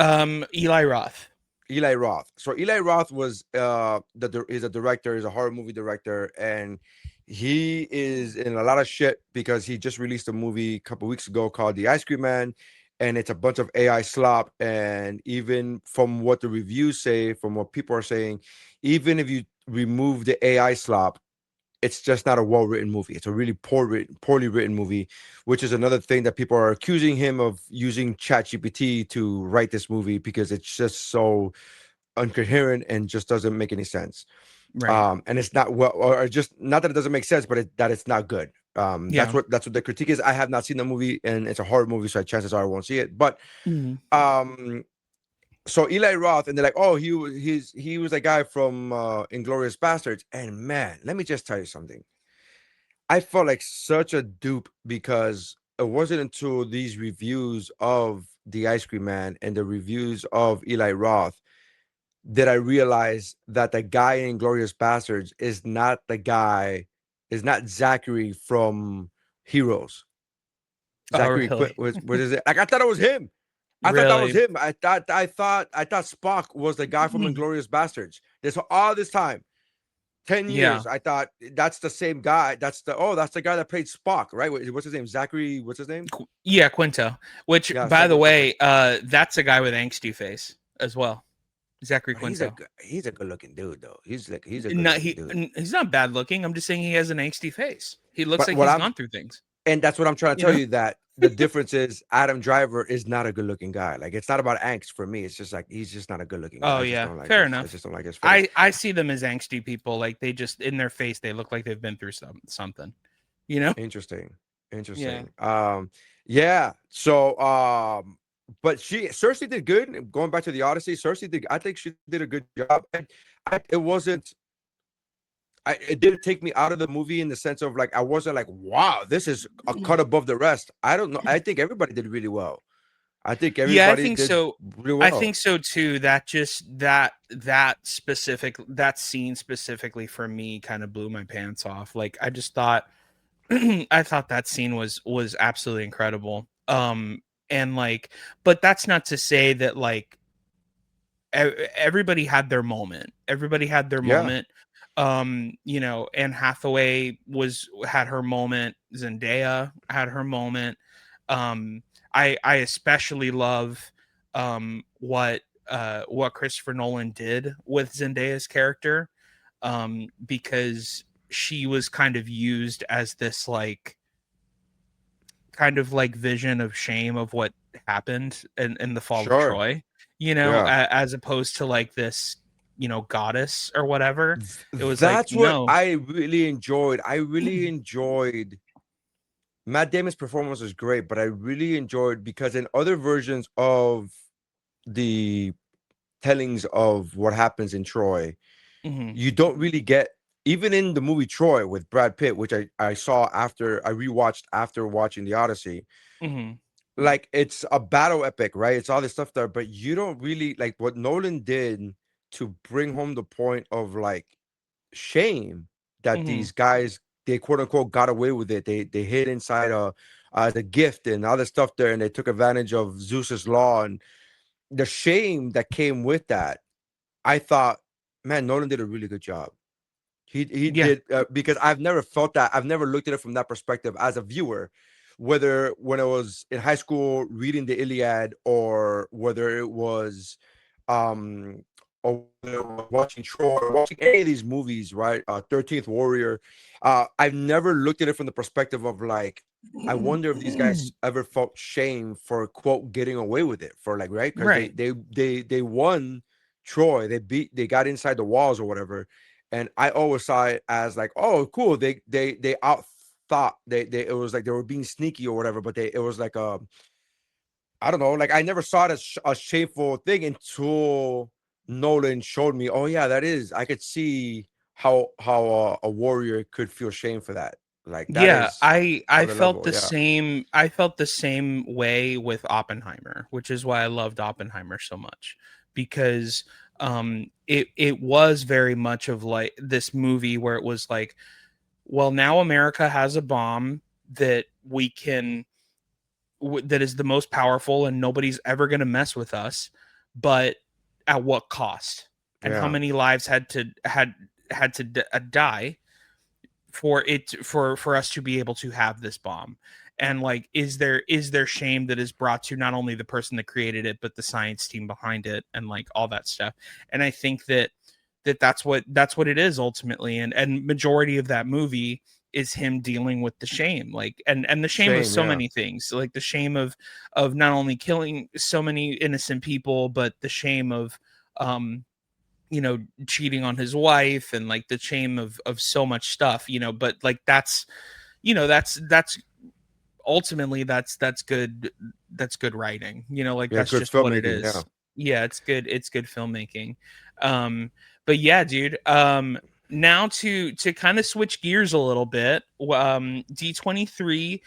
Eli Roth. Eli Roth. So Eli Roth was he's a director, he's a horror movie director, and He is in a lot of shit because he just released a movie a couple weeks ago called The Ice Cream Man, and it's a bunch of AI slop. And even from what the reviews say, from what people are saying, even if you remove the AI slop, it's just not a well-written movie. It's a really poorly written movie, which is another thing that people are accusing him of using ChatGPT to write this movie because it's just so incoherent and just doesn't make any sense. Right. And it's not well, or just not that it doesn't make sense, but that it's not good. Yeah. That's what the critique is. I have not seen the movie, and it's a horror movie, so chances are I won't see it. But so Eli Roth, and they're like, oh, he was a guy from Inglourious Bastards, and man, let me just tell you something. I felt like such a dupe because it wasn't until these reviews of The Ice Cream Man and the reviews of Eli Roth that I realized that the guy in Glorious Bastards is not Zachary from Heroes. Zachary really? what is it? Like I thought it was him. I thought that was him. I thought Spock was the guy from Inglourious Bastards. This all this time, 10 years. I thought that's the same guy. That's the guy that played Spock, right? What's his name? Zachary. What's his name? Yeah, Quinto. Which, by the way, that's a guy with angsty face as well. Zachary Quinto. He's a good looking dude though. He's a good dude. He's not bad looking. I'm just saying he has an angsty face. He looks like he's gone through things. And that's what I'm trying to tell you, that the difference is Adam Driver is not a good looking guy. Like, it's not about angst for me. It's just like he's just not a good looking guy. Oh yeah, fair enough. I just don't like his face. I see them as angsty people. Like, they just, in their face, they look like they've been through something. You know? Interesting. Yeah. So but Cersei did good. Going back to the Odyssey, I think she did a good job. And it didn't take me out of the movie in the sense of like I wasn't like, wow, this is a cut above the rest. I don't know. I think everybody did really well. I think everybody did so. Really well. I think so too. That just that scene specifically for me kind of blew my pants off. Like, I just thought I thought that scene was absolutely incredible. And like, but that's not to say that like everybody had their moment. You know, Anne Hathaway had her moment. Zendaya had her moment. I especially love what Christopher Nolan did with Zendaya's character, because she was kind of used as this like kind of like vision of shame of what happened in the fall of Troy, you know, as opposed to like this, you know, goddess or whatever. It was what I really enjoyed. I really enjoyed Matt Damon's performance was great, but I really enjoyed because in other versions of the tellings of what happens in Troy, you don't really get, even in the movie Troy with Brad Pitt, which I saw after I rewatched after watching the Odyssey. Like, it's a battle epic, right? It's all this stuff there, but you don't really like what Nolan did to bring home the point of like shame that these guys, they quote unquote got away with it. They hid inside the gift and all this stuff there, and they took advantage of Zeus's law and the shame that came with that. I thought, man, Nolan did a really good job. He did, because I've never felt that. I've never looked at it from that perspective as a viewer, whether when I was in high school reading the Iliad or whether it was or watching Troy, or watching any of these movies, right? 13th Warrior. I've never looked at it from the perspective of like, I wonder if these guys ever felt shame for quote getting away with it, for like, right? Because they won Troy, they got inside the walls or whatever. And I always saw it as like, oh, cool. They out thought it was like they were being sneaky or whatever, but it was like I don't know, like I never saw it as a shameful thing until Nolan showed me, oh yeah, that is, I could see how a warrior could feel shame for that. Like that I felt the same. I felt the same way with Oppenheimer, which is why I loved Oppenheimer so much, because it was very much of like this movie where it was like, well, now America has a bomb that we can that is the most powerful and nobody's ever going to mess with us, but at what cost? And how many lives had to die for us to be able to have this bomb. And like, is there shame that is brought to not only the person that created it, but the science team behind it, and like all that stuff. And I think that's what it is ultimately. And majority of that movie is him dealing with the shame, like, and the shame of so many things, like the shame of not only killing so many innocent people, but the shame of cheating on his wife, and like the shame of so much stuff, but like that's ultimately that's good writing, like that's just what it is. Yeah, it's good filmmaking. But yeah, dude, now to kind of switch gears a little bit, D23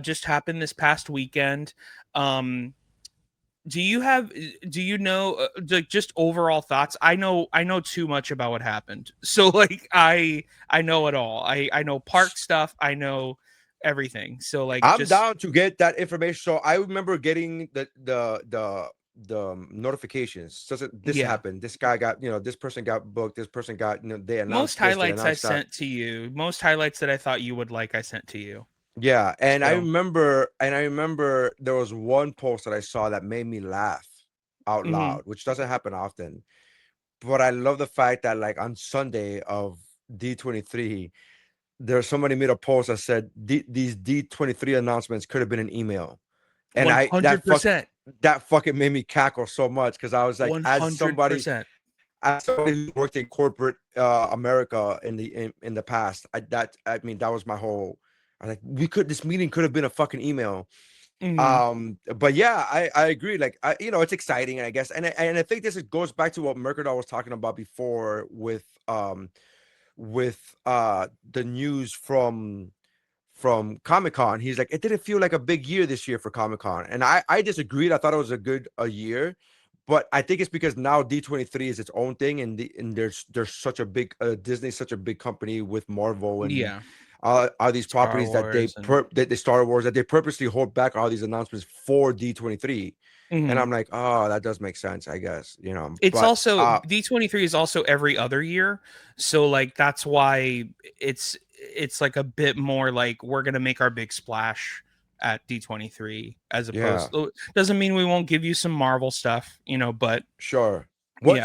just happened this past weekend. Do you know like just overall thoughts? I know too much about what happened, so like I know it all. I know park stuff, I know everything, so like I'm down to get that information. So I remember getting the notifications. So this happened, this guy got, this person got booked, this person got, they announced most highlights I sent to you, most highlights that I thought you would like, I sent to you. Yeah, and I remember there was one post that I saw that made me laugh out loud, which doesn't happen often. But I love the fact that like on Sunday of D23, there's somebody made a post that said these D23 announcements could have been an email. And 100%. that fucking made me cackle so much, because I was like, 100%. as somebody who worked in corporate America in the past, that was my whole. I was like, this meeting could have been a fucking email. But yeah, I agree. Like, it's exciting, I guess, and I think this goes back to what Mercadal was talking about before with the news from Comic-Con. He's like, it didn't feel like a big year this year for Comic-Con, and I disagreed. I thought it was a year, but I think it's because now D23 is its own thing, and there's such a big Disney's such a big company with Marvel and are these properties that they Star Wars, that they purposely hold back all these announcements for D23. And I'm like, oh, that does make sense, I guess. It's also D23 is also every other year, so like that's why it's like a bit more like we're gonna make our big splash at D23 as opposed. Doesn't mean we won't give you some Marvel stuff, but sure.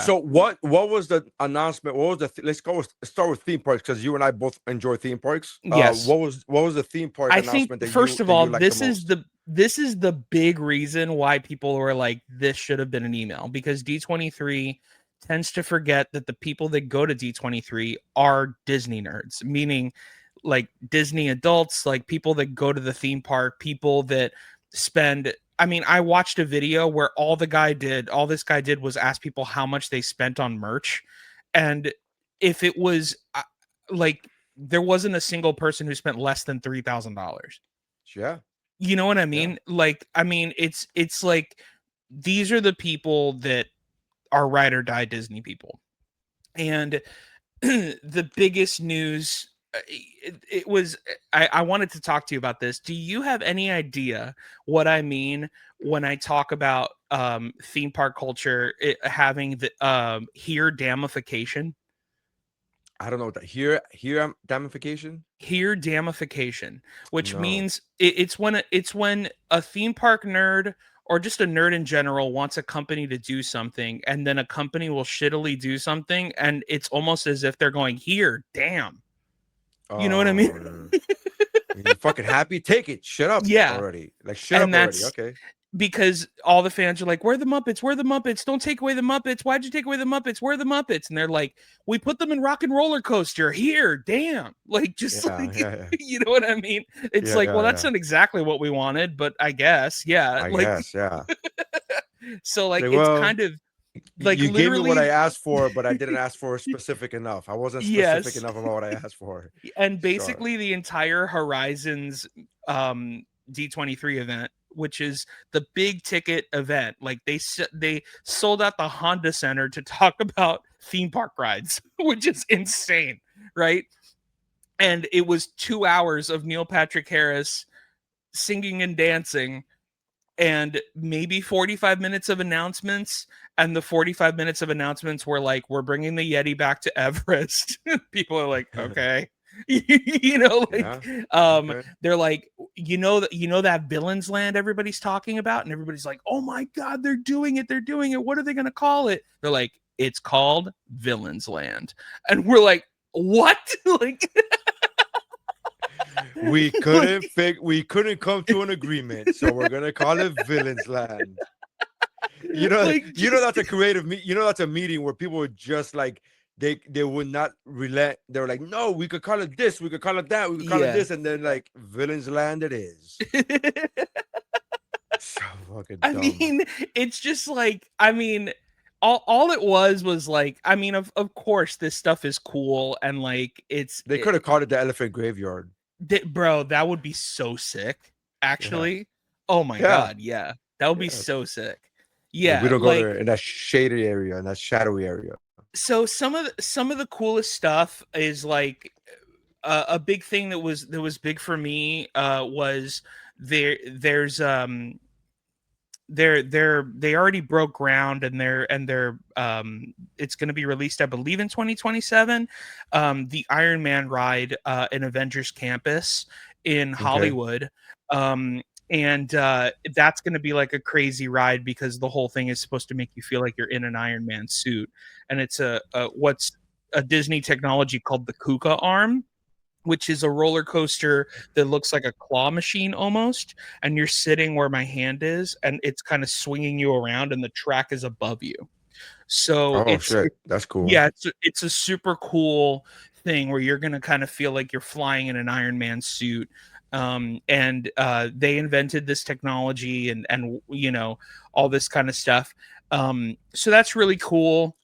So what was the announcement? What was let's start with theme parks, because you and I both enjoy theme parks. Yes. What was the theme park announcement? Think first of all, this is the big reason why people were like, this should have been an email, because D23 tends to forget that the people that go to D23 are Disney nerds, meaning like Disney adults, like people that go to the theme park, people that spend. I mean, I watched a video where all this guy did was ask people how much they spent on merch. And if it was like, there wasn't a single person who spent less than $3,000. Yeah. You know what I mean? Yeah. Like, I mean, it's like, these are the people that are ride or die Disney people. And the biggest news, it was, I wanted to talk to you about this. Do you have any idea what I mean when I talk about theme park culture having the here damification? I don't know what that here damification? Here damification, which means it's when a theme park nerd or just a nerd in general wants a company to do something, and then a company will shittily do something, and it's almost as if they're going, here, damn. You know what I mean? You fucking happy? Take it. Shut up already. Like, shut up already. Okay. Because all the fans are like, where are the Muppets? Where are the Muppets? Don't take away the Muppets. Why'd you take away the Muppets? Where are the Muppets? And they're like, we put them in Rock and Roller Coaster. Here, damn. Like, just you know what I mean? It's that's not exactly what we wanted, but I guess, I guess. So, like, it's kind of, like, you gave me what I asked for, but I didn't ask for specific enough. I wasn't specific enough about what I asked for. And basically the entire Horizons D23 event, which is the big ticket event, like they sold out the Honda Center to talk about theme park rides, which is insane, right? And it was 2 hours of Neil Patrick Harris singing and dancing, and maybe 45 minutes of announcements. And the 45 minutes of announcements were like, we're bringing the Yeti back to Everest. People are like, okay. You know, like Yeah. Okay. they're like, that Villains Land everybody's talking about, and everybody's like, oh my god, they're doing it, what are they gonna call it? They're like, it's called Villains Land. And we're like, what? Like, We like, couldn't come to an agreement, so we're gonna call it Villains Land. You know, like, that's a creative that's a meeting where people would just like they would not relent. They were like, no, we could call it this, we could call it that, we could call it yeah. this, and then like Villains Land it is. So fucking I dumb. mean, it's just like, I mean, all it was like, I mean, of course this stuff is cool, and like They could have called it the Elephant Graveyard. bro, that would be so sick, actually. Yeah. Oh my Yeah. god, yeah, that would be Yeah. so sick. Like, Yeah, we don't go like, there in that shady area, in that shadowy area. so some of the coolest stuff is like a big thing that was big for me was they already broke ground, and they're it's going to be released, I believe, in 2027, the Iron Man ride in Avengers Campus in Hollywood. And that's going to be like a crazy ride, because the whole thing is supposed to make you feel like you're in an Iron Man suit, and it's what's a Disney technology called the Kuka arm, which is a roller coaster that looks like a claw machine almost, and you're sitting where my hand is, and it's kind of swinging you around, and the track is above you. So That's cool. Yeah, it's a super cool thing where you're gonna kind of feel like you're flying in an Iron Man suit. And they invented this technology, and all this kind of stuff. So that's really cool.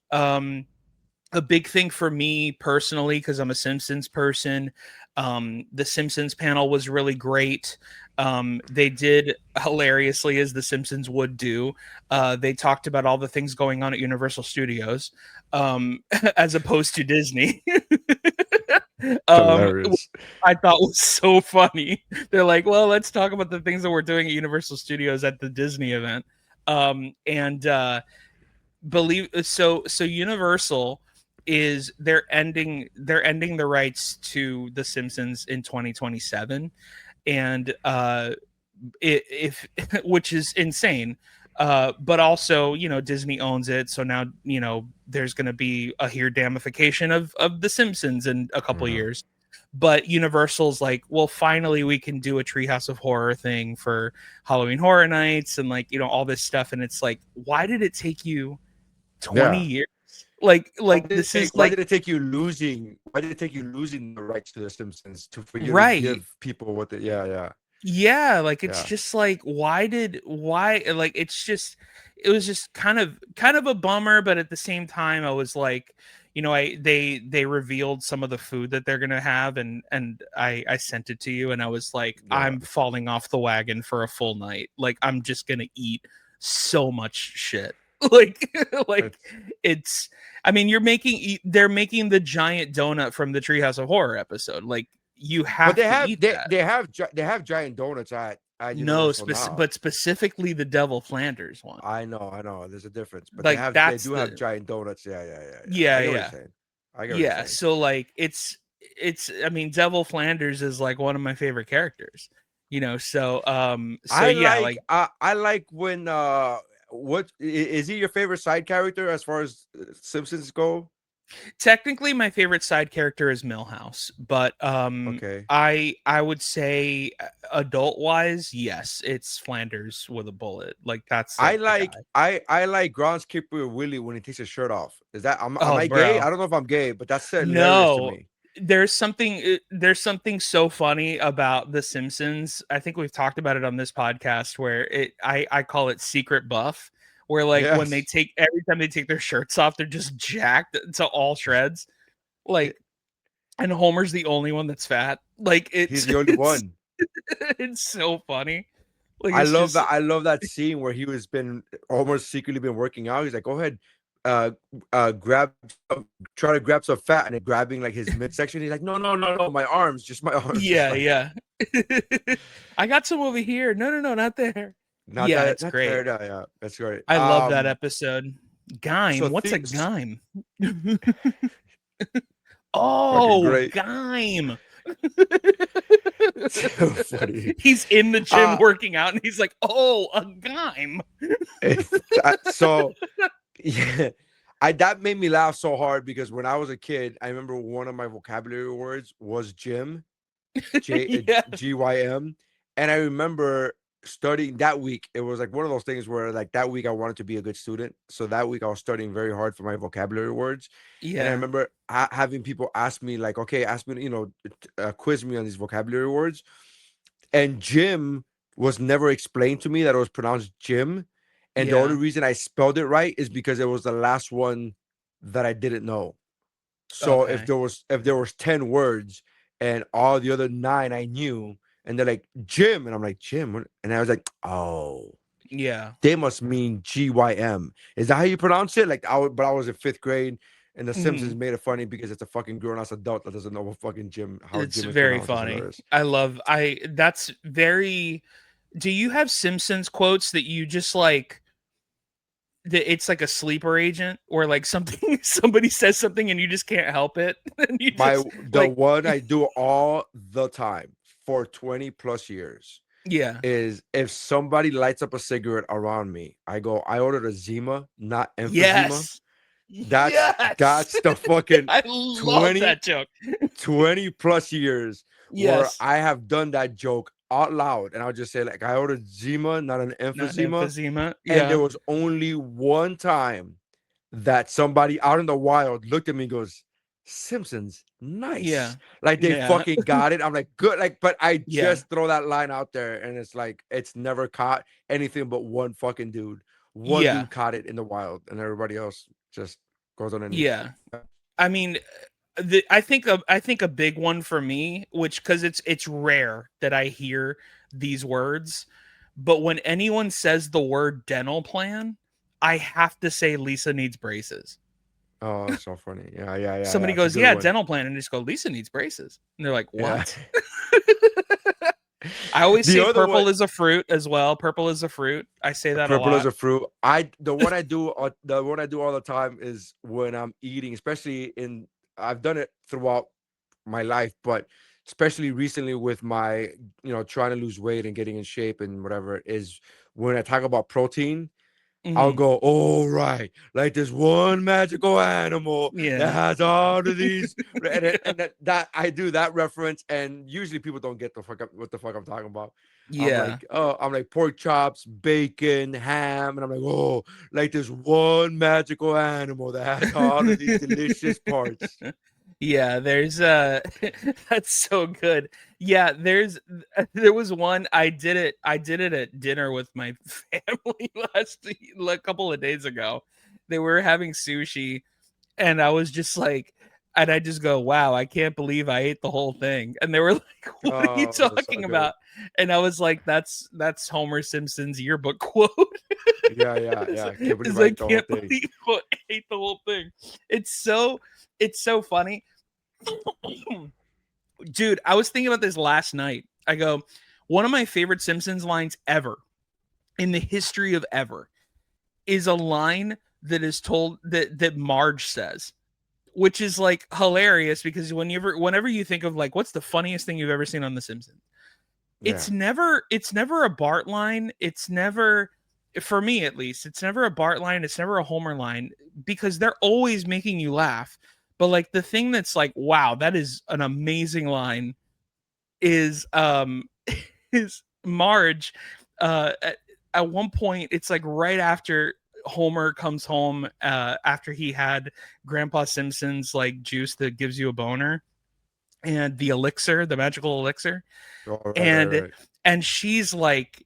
A big thing for me personally, because I'm a Simpsons person, the Simpsons panel was really great. They did hilariously, as the Simpsons would do. They talked about all the things going on at Universal Studios, as opposed to Disney. Hilarious. I thought was so funny. They're like, well, let's talk about the things that we're doing at Universal Studios at the Disney event. Universal is they're ending the rights to The Simpsons in 2027, and if which is insane. But also, Disney owns it, so now there's going to be a damnification of The Simpsons in a couple years. But Universal's like, well, finally we can do a Treehouse of Horror thing for Halloween Horror Nights, and all this stuff. And it's like, why did it take you 20 years? Like this is why like, did it take you losing the rights to The Simpsons for you right, to give people what it's just like, it was just kind of a bummer. But at the same time, I was like, they revealed some of the food that they're gonna have, and I sent it to you, and I was like, I'm falling off the wagon for a full night. Like, I'm just gonna eat so much shit. It's, I mean, they're making the giant donut from the Treehouse of Horror episode. Like, you have to eat that. They have giant donuts at Universal now. But specifically the Devil Flanders one. I know. There's a difference, but like, they do have giant donuts. Yeah. I get what you're saying. So like, it's. I mean, Devil Flanders is like one of my favorite characters. So I like when what is he your favorite side character as far as Simpsons go? Technically, my favorite side character is Milhouse, but okay. I would say adult wise, yes, it's Flanders with a bullet. Like, that's I like Groundskeeper Willie when he takes his shirt off. Is that am I gay? I don't know if I'm gay, but that's hilarious to me. There's something so funny about The Simpsons. I think we've talked about it on this podcast, where I call it secret buff, where like, when every time they take their shirts off, they're just jacked to all shreds. Like, and Homer's the only one that's fat. Like, he's the only one. It's so funny. Like, I love that scene where Homer's secretly been working out. He's like, go ahead, try to grab some fat, and then grabbing like his midsection. He's like, no, my arms, just my arms. Yeah. I got some over here. No, not there. It's great. Yeah, that's great. I love that episode. Gyme. What's a gyme? Fucking Oh, great. Gaim. So funny. He's in the gym working out, and he's like, "Oh, a Gaim." So, yeah, that made me laugh so hard because when I was a kid, I remember one of my vocabulary words was gym, GYM, and I remember studying that week. It was like one of those things where like that week I wanted to be a good student, so that week I was studying very hard for my vocabulary words. And I remember having people ask me like, okay, ask me, quiz me on these vocabulary words, and gym was never explained to me that it was pronounced Jim. And the only reason I spelled it right is because it was the last one that I didn't know. So if there was 10 words and all the other 9 I knew, and they're like Jim, and I'm like Jim, and I was like, oh, yeah, they must mean GYM. Is that how you pronounce it? Like, but I was in 5th grade, and The Simpsons made it funny because it's a fucking grown-ass adult that doesn't know what fucking Jim. It's Jim is very pronounced. funny. That's very. Do you have Simpsons quotes that you just like? That it's like a sleeper agent, or like somebody says something and you just can't help it. And you just, one I do all the time for 20 plus years. Yeah. Is if somebody lights up a cigarette around me, I ordered a Zima, not emphysema. Yes. That's the fucking I love that joke. 20 plus years where I have done that joke out loud, and I'll just say like I ordered Zima, not an emphysema. Yeah. And there was only one time that somebody out in the wild looked at me and goes, Simpsons, nice. Yeah. Like they fucking got it. I'm like, good. Like, but I just throw that line out there, and it's like it's never caught anything but one fucking dude. One dude caught it in the wild, and everybody else just goes on and I mean, I think a big one for me, which because it's rare that I hear these words, but when anyone says the word dental plan, I have to say Lisa needs braces. Oh, that's so funny. Yeah. Somebody goes, dental plan, and just go, Lisa needs braces, and they're like, what? I always say purple is a fruit as well. Purple is a fruit. I say that a lot. Purple is a fruit. The one I do all the time is when I'm eating, especially I've done it throughout my life, but especially recently with my, trying to lose weight and getting in shape and whatever, is when I talk about protein, I'll go, oh, right. Like there's one magical animal that has all of these. and that I do that reference. And usually people don't get what the fuck I'm talking about. Yeah. I'm like pork chops, bacon, ham. And I'm like, oh, like there's one magical animal that has all of these delicious parts. Yeah, there's that's so good. Yeah, there was one I did it at dinner with my family a couple of days ago. They were having sushi, and I was just like, and I just go, wow, I can't believe I ate the whole thing. And they were like, what are you talking about? And I was like, that's Homer Simpson's yearbook quote. Yeah. I can't believe I ate the whole thing. It's so funny. Dude, I was thinking about this last night. I go, one of my favorite Simpsons lines ever in the history of ever is a line that is told that Marge says, which is like hilarious because whenever you think of like what's the funniest thing you've ever seen on The Simpsons, it's never a Bart line. It's never, for me at least, it's never a Bart line. It's never a Homer line because they're always making you laugh. But like the thing that's like, wow, that is an amazing line is Marge at one point, it's like right after Homer comes home after he had Grandpa Simpson's like juice that gives you a boner and the elixir, the magical elixir. And she's like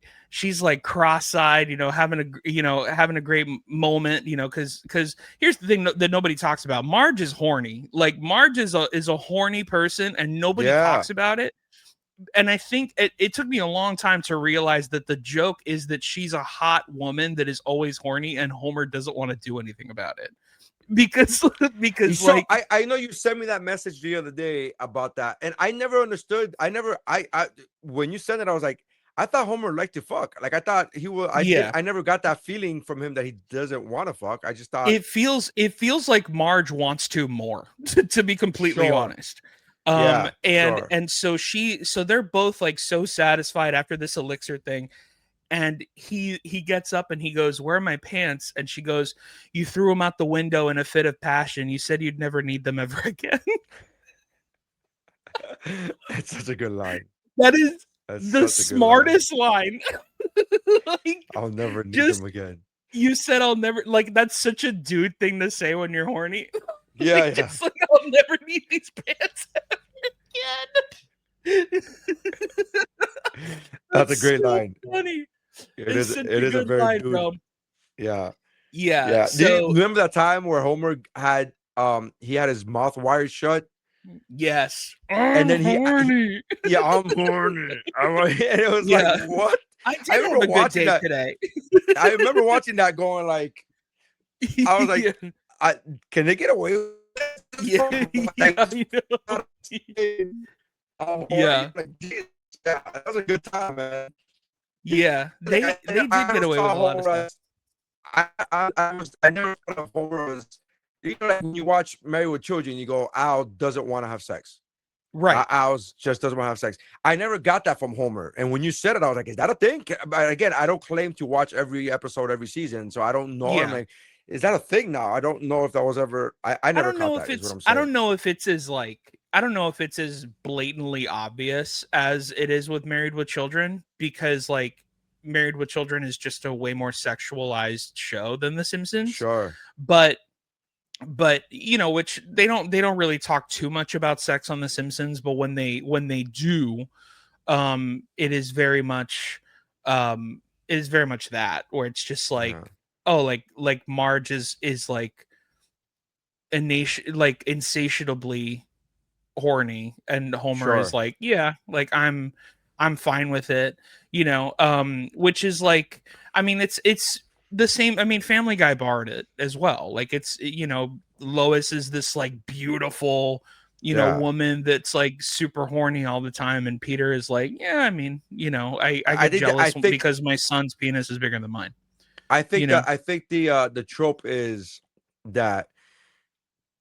cross-eyed, having a great moment, because here's the thing that nobody talks about. Marge is horny. Like Marge is a horny person and nobody talks about it. And I think it took me a long time to realize that the joke is that she's a hot woman that is always horny and Homer doesn't want to do anything about it. Because so, like I know you sent me that message the other day about that, and I never understood. When you said it, I was like, I thought Homer liked to fuck. Like I thought he will. I never got that feeling from him that he doesn't want to fuck. I just thought it feels like Marge wants to more, to be completely honest. And so they're both like so satisfied after this elixir thing. And he gets up and he goes, "Where are my pants?" And she goes, "You threw them out the window in a fit of passion. You said you'd never need them ever again." It's such a good line. That's the smartest line. Like, I'll never need them again. You said I'll never, like, that's such a dude thing to say when you're horny. Yeah, like, just like, I'll never need these pants ever again. That's a great so line. Funny. It is a very line, dude. bro. Yeah. So, do you remember that time where Homer had he had his mouth wired shut? Yes. And then I'm horny. I'm horny. And it was like, what? I remember watching that today. I remember watching that going like, I was like, can they get away with this? That was a good time, man. Yeah, they did get away with a lot of stuff. I never thought of Homer as, you know, like when you watch Married with Children, you go, Al doesn't want to have sex. Right. Al just doesn't want to have sex. I never got that from Homer. And when you said it, I was like, is that a thing? But again, I don't claim to watch every episode every season, so I don't know. I'm like, is that a thing now? I don't know if that was ever. I never caught that. Is what I'm saying. I don't know if it's as like, I don't know if it's as blatantly obvious as it is with Married with Children, because like Married with Children is just a way more sexualized show than The Simpsons. Sure. But you know, which they don't really talk too much about sex on The Simpsons, but when they do, it is very much that, where it's just like, oh, like Marge is like insatiably horny, and Homer is like, yeah, like I'm fine with it, you know, which is like, I mean, it's the same. I mean, Family Guy borrowed it as well. Like, it's, you know, Lois is this like beautiful, you know, woman that's like super horny all the time, and Peter is like, yeah, I mean, you know, I get jealous because my son's penis is bigger than mine. I think the trope is that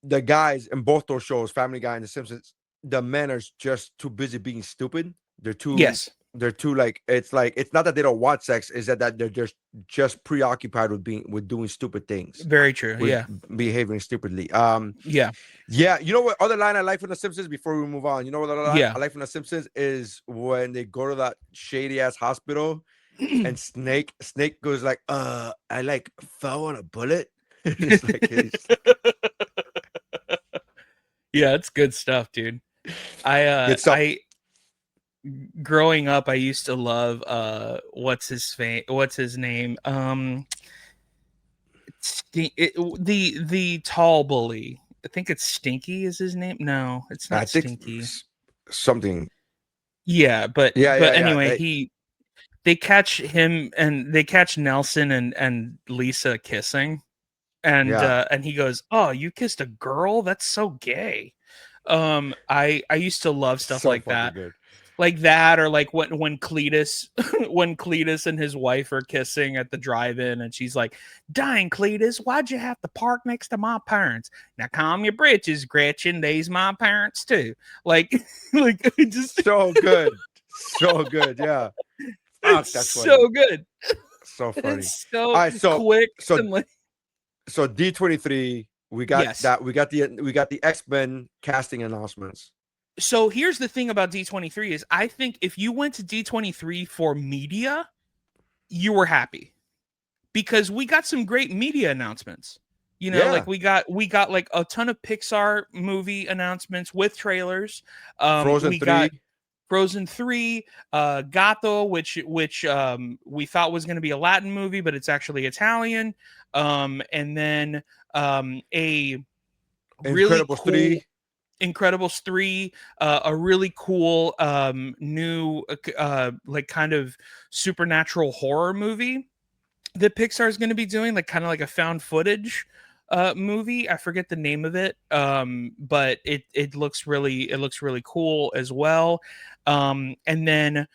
the guys in both those shows, Family Guy and The Simpsons, the men are just too busy being stupid. They're too like, it's not that they don't want sex, is that they're just preoccupied with doing stupid things. Very true. Behaving stupidly. Yeah. You know what other line I like from The Simpsons before we move on? You know what other line I like from The Simpsons is when they go to that shady ass hospital and Snake goes like, I like fell on a bullet. It's like, yeah, it's good stuff, dude. Growing up, I used to love what's his name? The tall bully. I think it's Stinky is his name. No, it's not Stinky. Something. Yeah, but anyway, they catch him and they catch Nelson and Lisa kissing, and he goes, "Oh, you kissed a girl? That's so gay." I used to love stuff like that. Good. Like that, or like when Cletus and his wife are kissing at the drive-in, and she's like, "Dang, Cletus, why'd you have to park next to my parents? Now calm your britches, Gretchen. They's my parents too." Like just so good, yeah. Fuck, that's so funny. Good, so funny. It's so quick. So D23, we got that. We got the X-Men casting announcements. So here's the thing about D23 is, I think if you went to D23 for media, you were happy, because we got some great media announcements. You know, like we got like a ton of Pixar movie announcements with trailers. Frozen 3. Got Frozen 3, Gato, which we thought was going to be a Latin movie, but it's actually Italian. And then a really cool Incredibles 3, a really cool new like kind of supernatural horror movie that Pixar is going to be doing, like kind of like a found footage movie. I forget the name of it, but it looks really cool as well. And then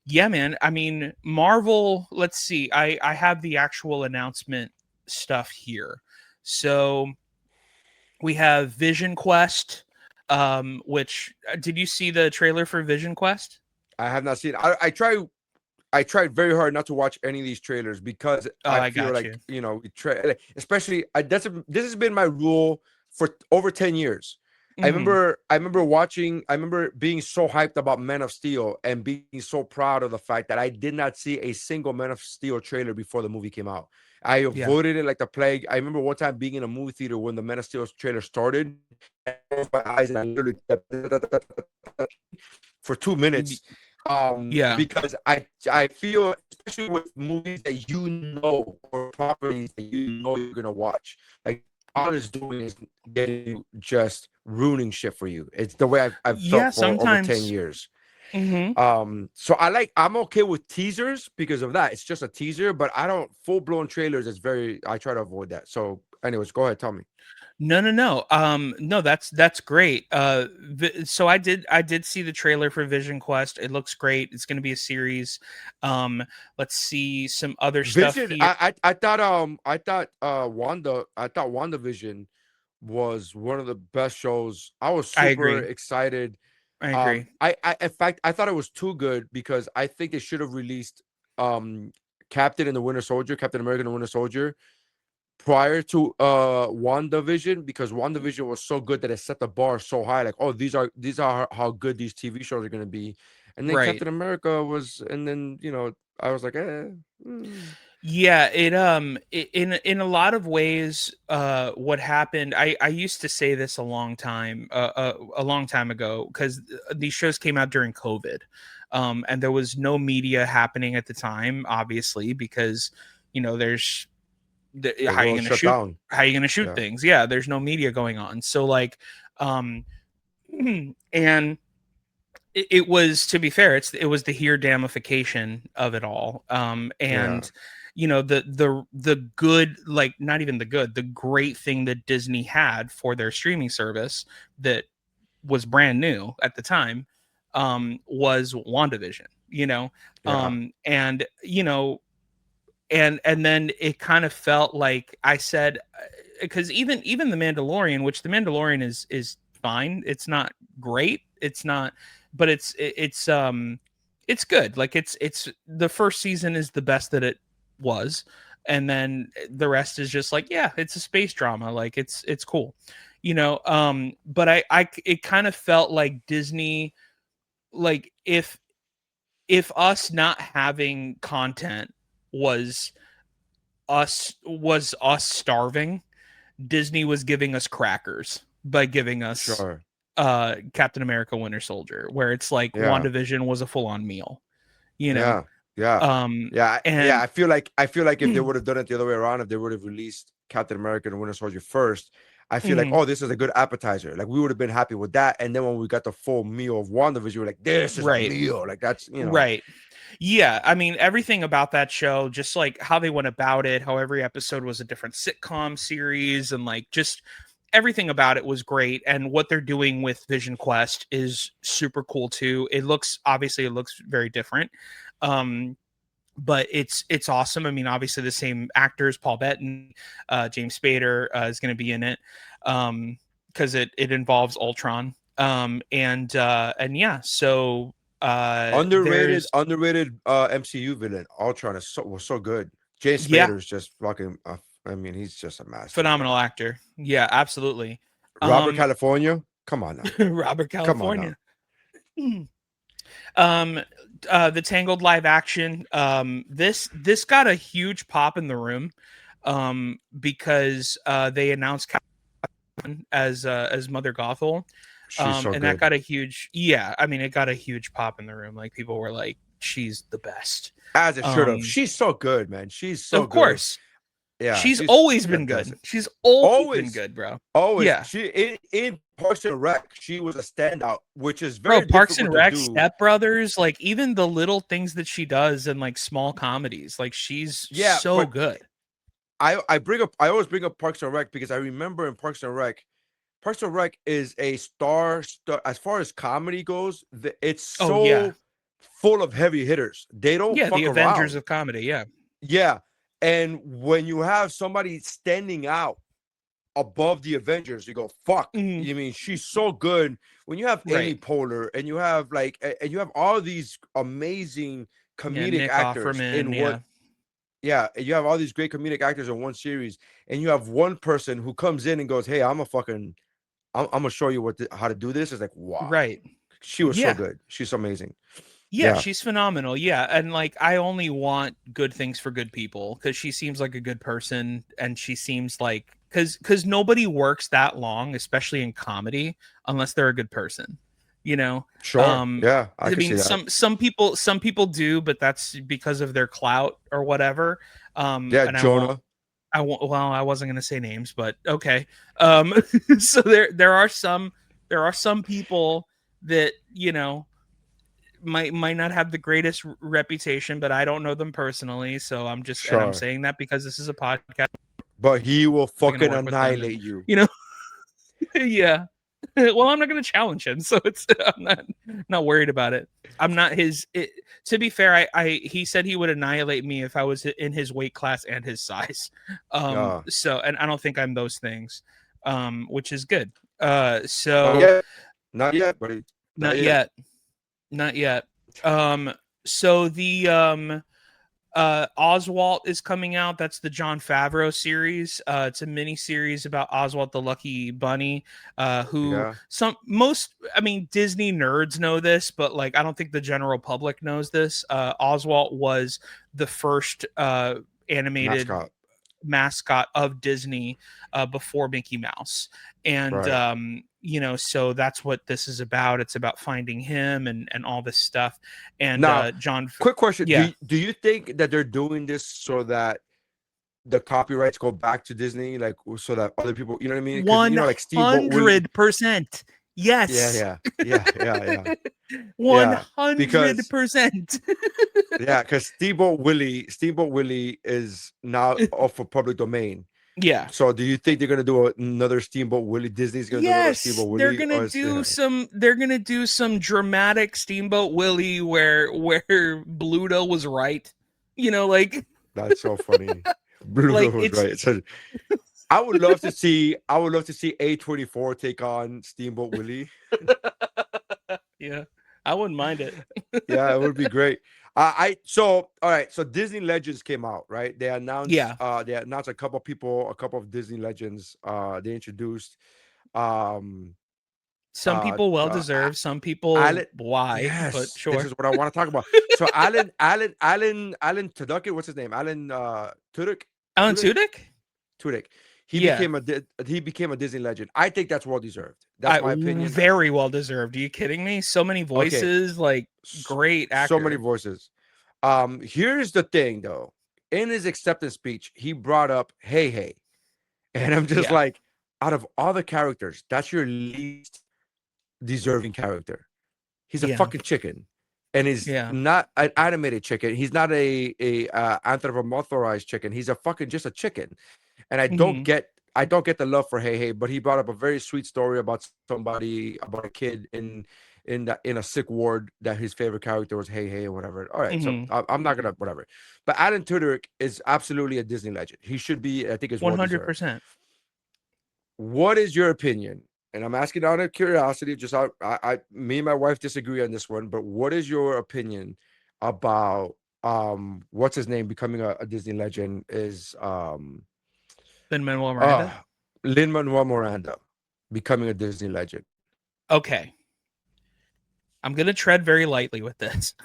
Yeah, man. I mean, Marvel, let's see. I have the actual announcement stuff here. So we have Vision Quest, which did you see the trailer for Vision Quest? I have not seen. I tried very hard not to watch any of these trailers because Oh, I I feel got like you. especially this has been my rule for over 10 years. Mhm. I remember being so hyped about Man of Steel and being so proud of the fact that I did not see a single Man of Steel trailer before the movie came out. I Yeah. avoided it like the plague. I remember one time being in a movie theater when the Man of Steel trailer started. I closed my eyes and I literally for 2 minutes. Yeah. Because I feel, especially with movies that or properties that you're gonna watch, like all it's doing is getting you just ruining shit for you. It's the way I've Yeah, felt for over 10 sometimes. years. Mhm. So I'm okay with teasers because of that. It's just a teaser, but I don't full-blown trailers. I try to avoid that. So anyways, go ahead, tell me. No. No, that's great. So I did see the trailer for Vision Quest. It looks great. It's going to be a series. Let's see some other stuff Vision, here. I thought WandaVision was one of the best shows. I was I super agree. excited. I agree. I in fact I thought it was too good because I think they should have released Captain America and the Winter Soldier prior to WandaVision, because WandaVision was so good that it set the bar so high, like, oh, these are how good these TV shows are going to be. And then Right. Captain America was, and then I was like, Yeah, in a lot of ways, what happened, I used to say this a long time ago, because these shows came out during COVID. And there was no media happening at the time, obviously, because there's the how are you world gonna shut shoot down. Yeah. things? Yeah, there's no media going on. So like, um and it was, to be fair, it was the here damification of it all. Yeah. And the good, like, not even the good, the great thing that Disney had for their streaming service that was brand new at the time, was WandaVision, Yeah. and and then it kind of felt like I said, because even the Mandalorian, which the Mandalorian is fine, it's not great, it's not, but it's good. Like, it's the first season is the best that it was, and then the rest is just like, yeah, it's a space drama, like it's cool, but I it kind of felt like Disney, like, if us not having content was us starving, Disney was giving us crackers by giving us Sure. Captain America Winter Soldier, where it's like Yeah. WandaVision was a full-on meal, you know. Yeah. Yeah. Um Yeah. and I feel like if they would have done it the other way around, if they would have released Captain America and Winter Soldier first, I feel like, mhm, oh, this is a good appetizer. Like, we would have been happy with that. And then when we got the full meal of WandaVision, we're like, this is a right. meal. Like, that's Right. Yeah, I mean, everything about that show, just like how they went about it, how every episode was a different sitcom series, and like just everything about it was great. And what they're doing with Vision Quest is super cool too. It looks very different. But it's awesome. I mean, obviously the same actors, Paul Bettany, James Spader is going to be in it, because it involves Ultron. And yeah, so underrated there's MCU villain. Ultron was so good. James yeah, Spader is just fucking. I mean, he's just a master. phenomenal actor. Yeah, absolutely. Robert Um, California, come on now, Robert come on now. California. um the Tangled live action, this got a huge pop in the room, because they announced Catwoman as Mother Gothel, She's so and that good. got a huge, yeah, I mean, it got a huge pop in the room. Like, people were like, she's the best. As it should have. She's so good, man. She's so Of good. course, Yeah, she's she's always been good. fantastic. She's always been Always, good, bro. always. Yeah. She in Parks and Rec, she was a standout, which is Bro, very Parks and difficult to Rec, do. Step Brothers, like, even the little things that she does in like small comedies, like, she's Yeah, so but good. I always bring up Parks and Rec because I remember in Parks and Rec is a star as far as comedy goes. It's Oh so yeah. full of heavy hitters. They don't Yeah, fuck the Avengers around. of comedy. Yeah. Yeah. And when you have somebody standing out above the Avengers, you go, fuck. Mhm. You mean she's so good. When you have Amy Right. Poehler and you have and you have all these amazing comedic Nick actors Offerman, in yeah. one, yeah, and you have all these great comedic actors in one series, and you have one person who comes in and goes, "Hey, I'm gonna show you how to do this." It's like, wow, Right. she was so Yeah. good. She's amazing. Yeah, Yeah. she's phenomenal. Yeah, and like I only want good things for good people because she seems like a good person, and she seems like because nobody works that long, especially in comedy, unless they're a good person. You know, Sure. Yeah, I I can see mean, that. some people do, but that's because of their clout or whatever. Yeah, And Jonah. well, I wasn't gonna say names, but okay. So there are some people that might not have the greatest reputation, but I don't know them personally, so I'm Sure. saying that because this is a podcast. But he will fucking Work with them and, annihilate you. Yeah. Well, I'm not going to challenge him, so I'm not worried about it. I'm not to be fair, he said he would annihilate me if I was in his weight class and his size. So, and I don't think I'm those things, which is good. So not yet, buddy. Not yet. So the Oswald is coming out. That's the Jon Favreau series. It's a mini series about Oswald the Lucky Bunny, who Disney nerds know this, but like I don't think the general public knows this. Oswald was the first animated mascot of Disney before Mickey Mouse. And right. So that's what this is about. It's about finding him and all this stuff. And now, John, quick question. Yeah. Do you think that they're doing this so that the copyrights go back to Disney, like so that other people, you know what I mean? 100%. Yes. Yeah. 100%. Yeah, because Steamboat Willie is now off for public domain. Yeah. So do you think they're gonna do another Steamboat Willie? Disney's gonna do another Steamboat Willie? They're gonna do some dramatic Steamboat Willie where Bluto was right. That's so funny. Bluto was right. So I would love to see A24 take on Steamboat Willie. Yeah, I wouldn't mind it. Yeah, it would be great. All right. So Disney Legends came out, right? They announced a couple of Disney Legends. They introduced some people well-deserved, some people why, yes, but sure. This is what I want to talk about. So Alan Tudyk, what's his name? Alan Tudyk? Alan Tudyk? Tudyk. He became a Disney legend. I think that's well deserved. That's my opinion. Very well deserved. Are you kidding me? So many voices, great actor. So many voices. Here's the thing, though. In his acceptance speech, he brought up Hey Hey, and I'm just like, out of all the characters, that's your least deserving character. He's a fucking chicken, and he's not an animated chicken. He's not a anthropomorphized chicken. He's just a chicken. And I don't get the love for Hey Hey, but he brought up a very sweet story about a kid in a sick ward that his favorite character was Hey Hey or whatever. All right, so I'm not gonna whatever. But Alan Tudyk is absolutely a Disney legend. He should be. I think is 100%. What is your opinion? And I'm asking out of curiosity. Just me and my wife disagree on this one, but what is your opinion about what's his name becoming a Disney legend? Is Lin-Manuel Miranda? Lin-Manuel Miranda becoming a Disney legend. Okay. I'm going to tread very lightly with this.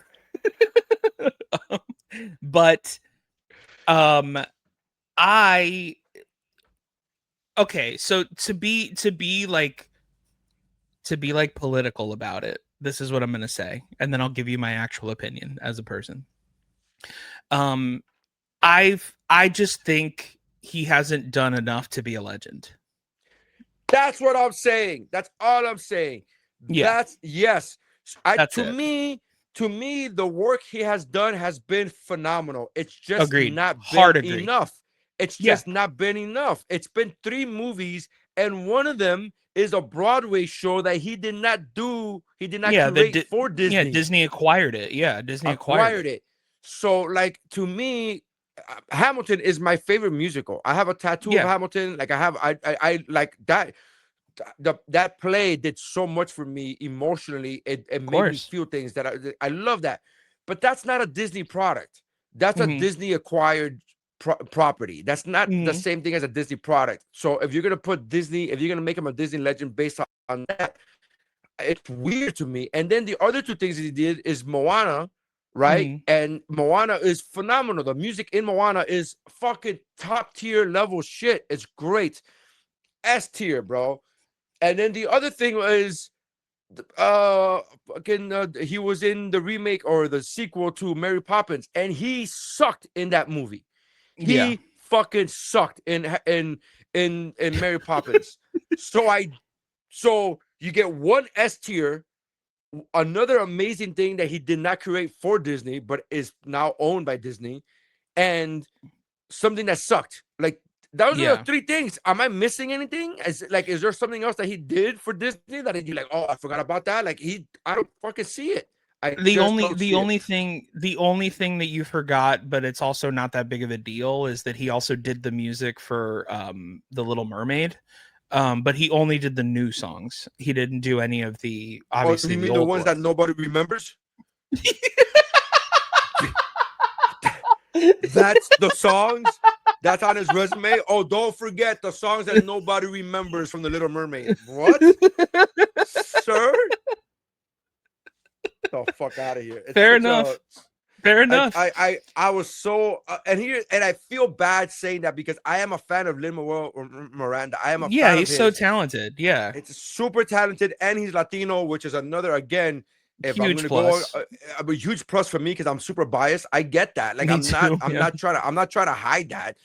But so to be like political about it, this is what I'm going to say, and then I'll give you my actual opinion as a person. I just think he hasn't done enough to be a legend. That's what I'm saying. That's all I'm saying. Yeah. To me, the work he has done has been phenomenal. It's just not been enough. It's just not been enough. It's been 3 movies, and one of them is a Broadway show that he did not do. He did not Yeah, create for Disney. Yeah, Disney acquired it. Yeah, Disney acquired it. So, like, to me, Hamilton is my favorite musical. I have a tattoo of Hamilton. Like, I like that. That play did so much for me emotionally. It made me feel things that I love that. But that's not a Disney product. That's a Disney acquired property. That's not the same thing as a Disney product. So if you're gonna put Disney, if you're gonna make him a Disney legend based on that, it's weird to me. And then the other two things he did is Moana, right? And Moana is phenomenal. The music in Moana is fucking top tier level shit. It's great. S tier, bro. And then the other thing is he was in the remake or the sequel to Mary Poppins, and he sucked in that movie. He fucking sucked in Mary Poppins. So you get one S tier, another amazing thing that he did not create for Disney, but is now owned by Disney, and something that sucked. Like, those are the three things. Am I missing anything? Is there something else that he did for Disney that you're like, oh, I forgot about that? Like, I don't fucking see it. The only thing that you forgot, but it's also not that big of a deal, is that he also did the music for The Little Mermaid. But he only did the new songs. He didn't do any of the, obviously, you mean the ones that nobody remembers? That's the songs that's on his resume. Oh, don't forget the songs that nobody remembers from The Little Mermaid. What? Sir? Get the fuck out of here. Fair enough. Fair enough. I was so and I feel bad saying that because I am a fan of Lin-Manuel Miranda. I am a fan he's of so his. talented. Yeah, it's super talented, and he's Latino, which is another, again, if huge I'm plus. Go, a huge plus for me because I'm super biased. I get that. Like, I'm not trying to hide that.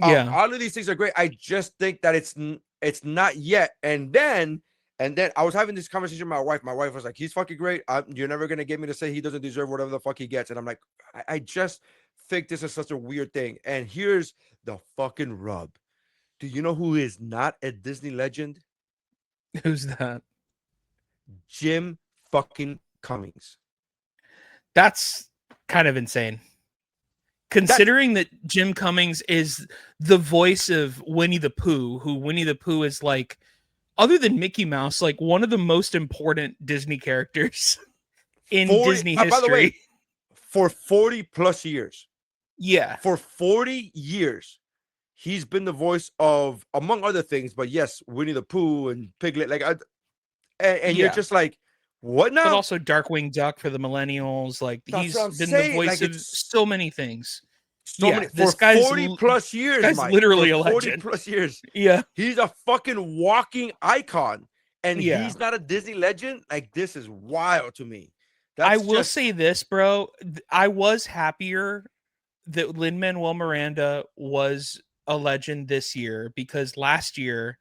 All of these things are great. I just think that it's not yet. And then I was having this conversation with my wife. My wife was like, he's fucking great. You're never going to get me to say he doesn't deserve whatever the fuck he gets. And I'm like, I just think this is such a weird thing. And here's the fucking rub. Do you know who is not a Disney legend? Who's that? Jim fucking Cummings. That's kind of insane. Considering that Jim Cummings is the voice of Winnie the Pooh, who Winnie the Pooh is, like, other than Mickey Mouse, like, one of the most important Disney characters in Disney history. By the way, for 40 plus years. Yeah. For 40 years, he's been the voice of, among other things, but yes, Winnie the Pooh and Piglet. Like, and you're just like, what now? But also Darkwing Duck for the millennials. Like, he's been the voice of so many things. So many, this guy's 40 plus years. Guy's literally a legend. 40 plus years. Yeah. He's a fucking walking icon. And he's not a Disney legend. Like, this is wild to me. I will say this, bro. I was happier that Lin-Manuel Miranda was a legend this year, because last year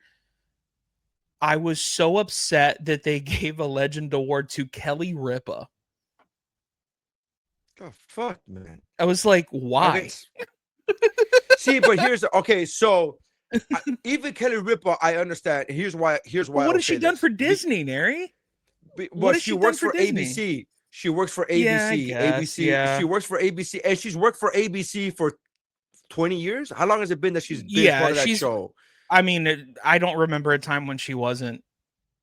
I was so upset that they gave a legend award to Kelly Ripa. Oh, fuck, man. I was like, why? Okay. See, but so even Kelly Ripa, I understand. Here's why. What has she done for Disney, Nery? Well, she works for ABC. She works for ABC. ABC. She works for ABC, and she's worked for ABC for 20 years. How long has it been that she's been part of that show? I mean, I don't remember a time when she wasn't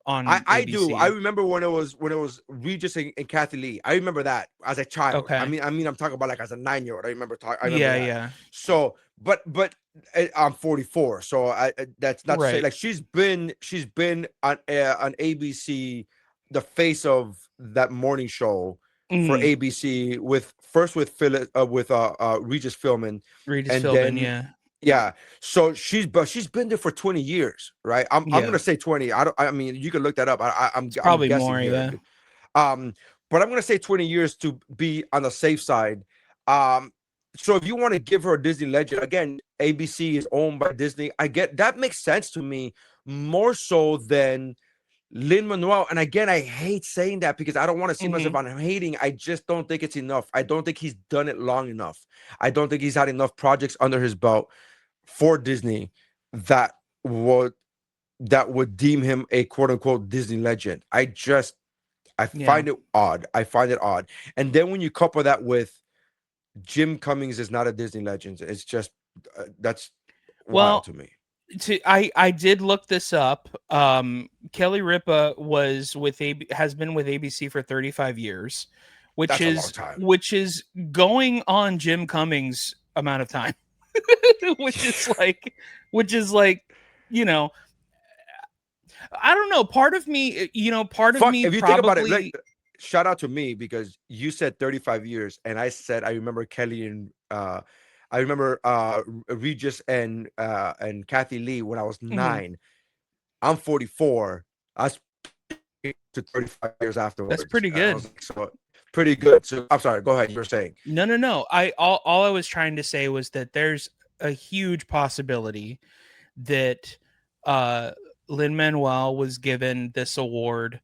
on. I do. I remember when it was Regis and Kathy Lee. I remember that as a child. Okay. I mean, I'm talking about like as a 9-year-old. I remember talking. Yeah. So, but I'm 44, so that's not to say, like, she's been on ABC, the face of that morning show for ABC with Phyllis with Regis Philbin. Yeah. So she's been there for 20 years, right? I'm gonna say 20. I mean, you can look that up. I'm probably guessing more, here. But I'm gonna say 20 years to be on the safe side. So if you want to give her a Disney legend, again, ABC is owned by Disney. I get that, makes sense to me more so than Lin-Manuel. And again, I hate saying that because I don't want to seem as if I'm hating. I just don't think it's enough. I don't think he's done it long enough. I don't think he's had enough projects under his belt for Disney that would that would deem him a quote unquote Disney legend. I find it odd. I find it odd. And then when you couple that with Jim Cummings is not a Disney legend, it's just that's wild to me. I did look this up. Kelly Ripa has been with ABC for 35 years, which is going on Jim Cummings' amount of time. which is like, you know, I don't know. Part of me, you know, if you think about it, like, shout out to me because you said 35 years, and I said I remember Kelly and I remember Regis and Kathy Lee when I was 9. I'm 44. I was to 35 years afterwards. That's pretty good. Like, so pretty good. So I'm sorry. Go ahead. You were saying. No. All I was trying to say was that there's a huge possibility that Lin-Manuel was given this award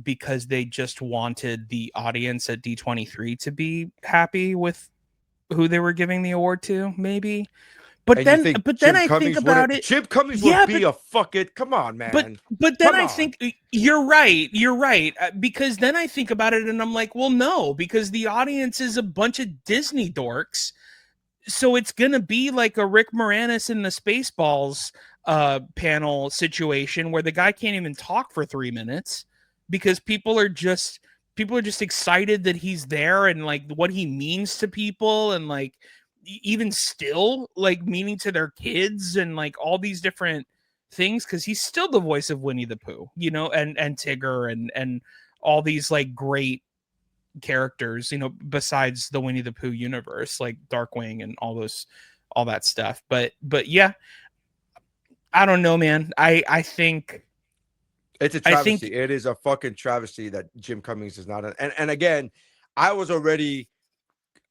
because they just wanted the audience at D23 to be happy with who they were giving the award to, maybe. But then I think about it. Jim Cummings would be a fucking, come on, man. But then I think you're right, because then I think about it and I'm like, well, no, because the audience is a bunch of Disney dorks. So it's going to be like a Rick Moranis in the Spaceballs panel situation where the guy can't even talk for 3 minutes because people are just excited that he's there and like what he means to people and like even still like meaning to their kids and like all these different things because he's still the voice of Winnie the Pooh, you know, and Tigger and all these like great characters, you know, besides the Winnie the Pooh universe, like Darkwing and all that stuff. But yeah, I don't know, man. I think it's a travesty. It is a fucking travesty that Jim Cummings is not. And again, I was already,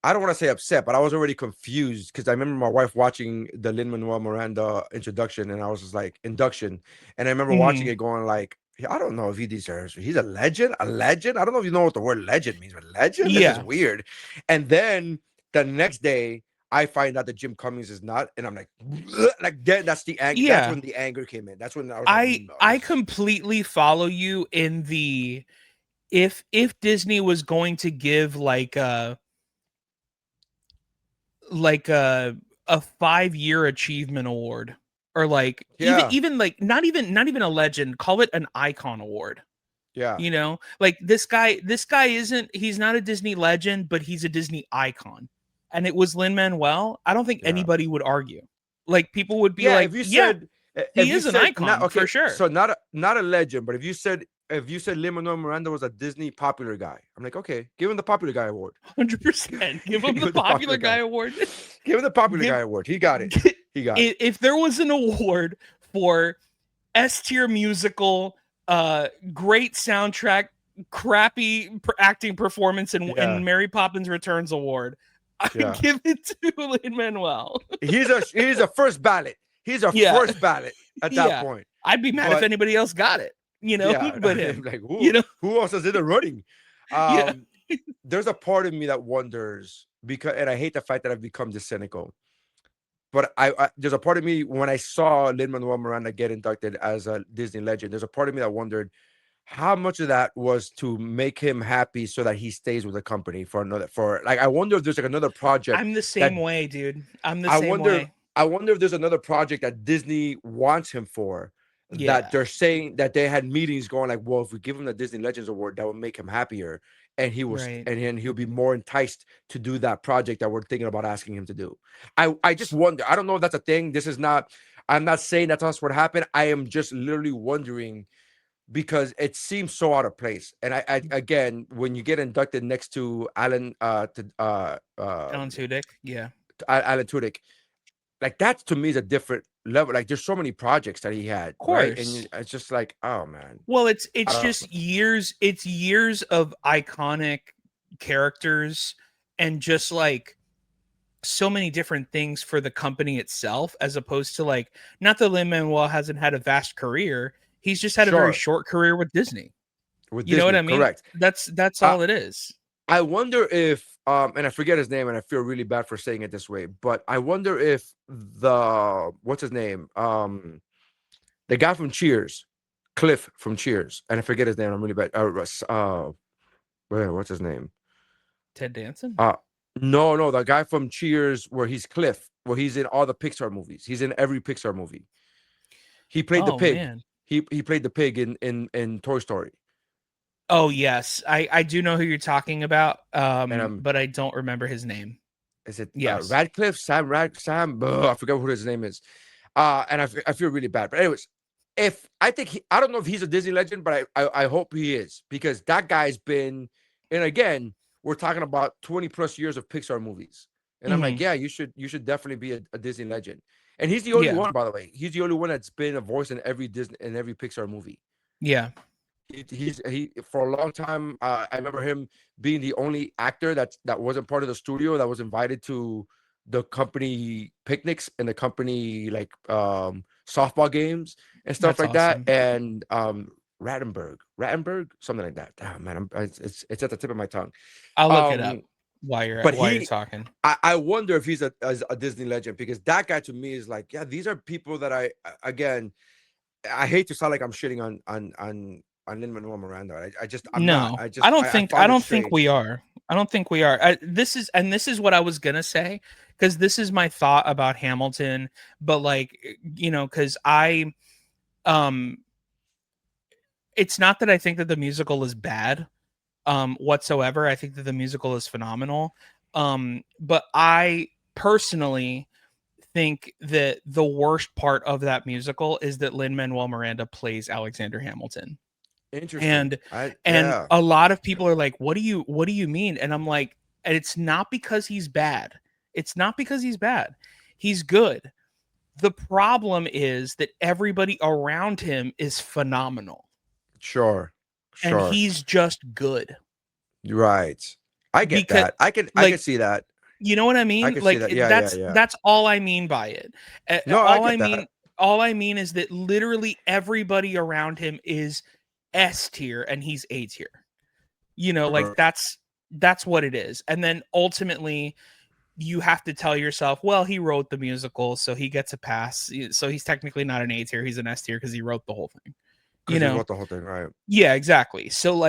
I don't want to say upset, but I was already confused because I remember my wife watching the Lin-Manuel Miranda introduction, and I was just like induction, and I remember watching it going like, I don't know if he deserves it. He's a legend. I don't know if you know what the word legend means, but legend? This is weird. And then the next day, I find out that Jim Cummings is not, and I'm like that's the anger. Yeah. That's when the anger came in. That's when I was like, no. I completely follow you in the if Disney was going to give like a 5-year achievement award. Or like even like not even a legend, call it an icon award. Yeah. You know, like this guy he's not a Disney legend, but he's a Disney icon. And it was Lin-Manuel. I don't think anybody would argue. Like people would be like, if you said he is an icon for sure. So not a legend, but if you said Lin-Manuel Miranda was a Disney popular guy, I'm like, okay, give him the popular guy award. 100%. Give him the popular guy award. Give him the popular guy award. He got it. He got it. If there was an award for S-tier musical, great soundtrack, crappy acting performance, and Mary Poppins Returns award, I give it to Lin-Manuel. He's a first ballot. He's a first ballot at that point. I'd be mad if anybody else got it. You know, but him. Like, you know, who else is in the running? There's a part of me that wonders because, and I hate the fact that I've become this cynical. But I there's a part of me when I saw Lin-Manuel Miranda get inducted as a Disney legend. There's a part of me that wondered how much of that was to make him happy so that he stays with the company I wonder if there's like another project. I'm the same way, dude. I'm the same way. I wonder if there's another project that Disney wants him for. That they're saying that they had meetings going like, well, if we give him the Disney Legends Award, that would make him happier, and he was, and he'll be more enticed to do that project that we're thinking about asking him to do. I just wonder. I don't know if that's a thing. This is not. I'm not saying that's what happened. I am just literally wondering because it seems so out of place. And I again, when you get inducted next to Alan Tudyk, Alan Tudyk, like that to me is a different level. Like there's so many projects that he had, of course, right? And it's just like, oh man. Well, it's just years. It's years of iconic characters and just like so many different things for the company itself, as opposed to like, not that Lin-Manuel hasn't had a vast career. He's just had a very short career with Disney. You know what I mean? Correct. That's all it is. I wonder if and I forget his name, and I feel really bad for saying it this way, but I wonder if what's his name? the guy from Cheers, Cliff from Cheers, and I forget his name. I'm really bad. What's his name? Ted Danson? No, the guy from Cheers, where he's Cliff, where he's in all the Pixar movies. He's in every Pixar movie. He played the pig. Man. He played the pig in Toy Story. Oh yes, I do know who you're talking about. But I don't remember his name. Is it Radcliffe? Sam? I forgot who his name is. And I feel really bad. But anyways, I don't know if he's a Disney legend, but I hope he is, because that guy's been, and again, we're talking about 20 plus years of Pixar movies. And I'm like, yeah, you should definitely be a Disney legend. And he's the only one, by the way. He's the only one that's been a voice in every Pixar movie. Yeah. He for a long time. I remember him being the only actor that wasn't part of the studio that was invited to the company picnics and the company softball games and stuff like that. And Rattenberg, something like that. Damn, man, it's at the tip of my tongue. I'll look it up while you're talking. I wonder if he's a Disney legend, because that guy to me is like, yeah, these are people that I hate to sound like I'm shitting on Lin-Manuel Miranda. I don't think we are. This is what I was gonna say, because this is my thought about Hamilton. But because it's not that I think that the musical is bad whatsoever. I think that the musical is phenomenal. But I personally think that the worst part of that musical is that Lin-Manuel Miranda plays Alexander Hamilton. Interesting. And a lot of people are like, what do you mean? And I'm like, and it's not because he's bad. He's good. The problem is that everybody around him is phenomenal. Sure. And he's just good. Right. I get that. I can see that. You know what I mean? That's all I mean by it. All I mean is that literally everybody around him is S tier and he's A tier. That's what it is. And then ultimately you have to tell yourself, well, he wrote the musical, so he gets a pass. So he's technically not an A tier, he's an S tier because he wrote the whole thing. He wrote the whole thing, right? Yeah, exactly. So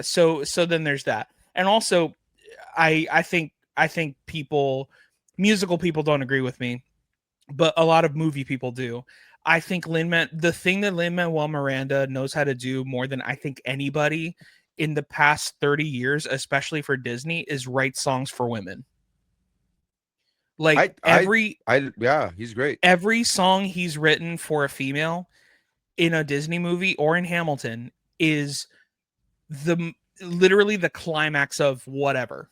so then there's that. And also I think musical people don't agree with me, but a lot of movie people do. I think the thing that Lin-Manuel Miranda knows how to do more than I think anybody in the past 30 years, especially for Disney, is write songs for women. He's great. Every song he's written for a female in a Disney movie or in Hamilton is literally the climax of whatever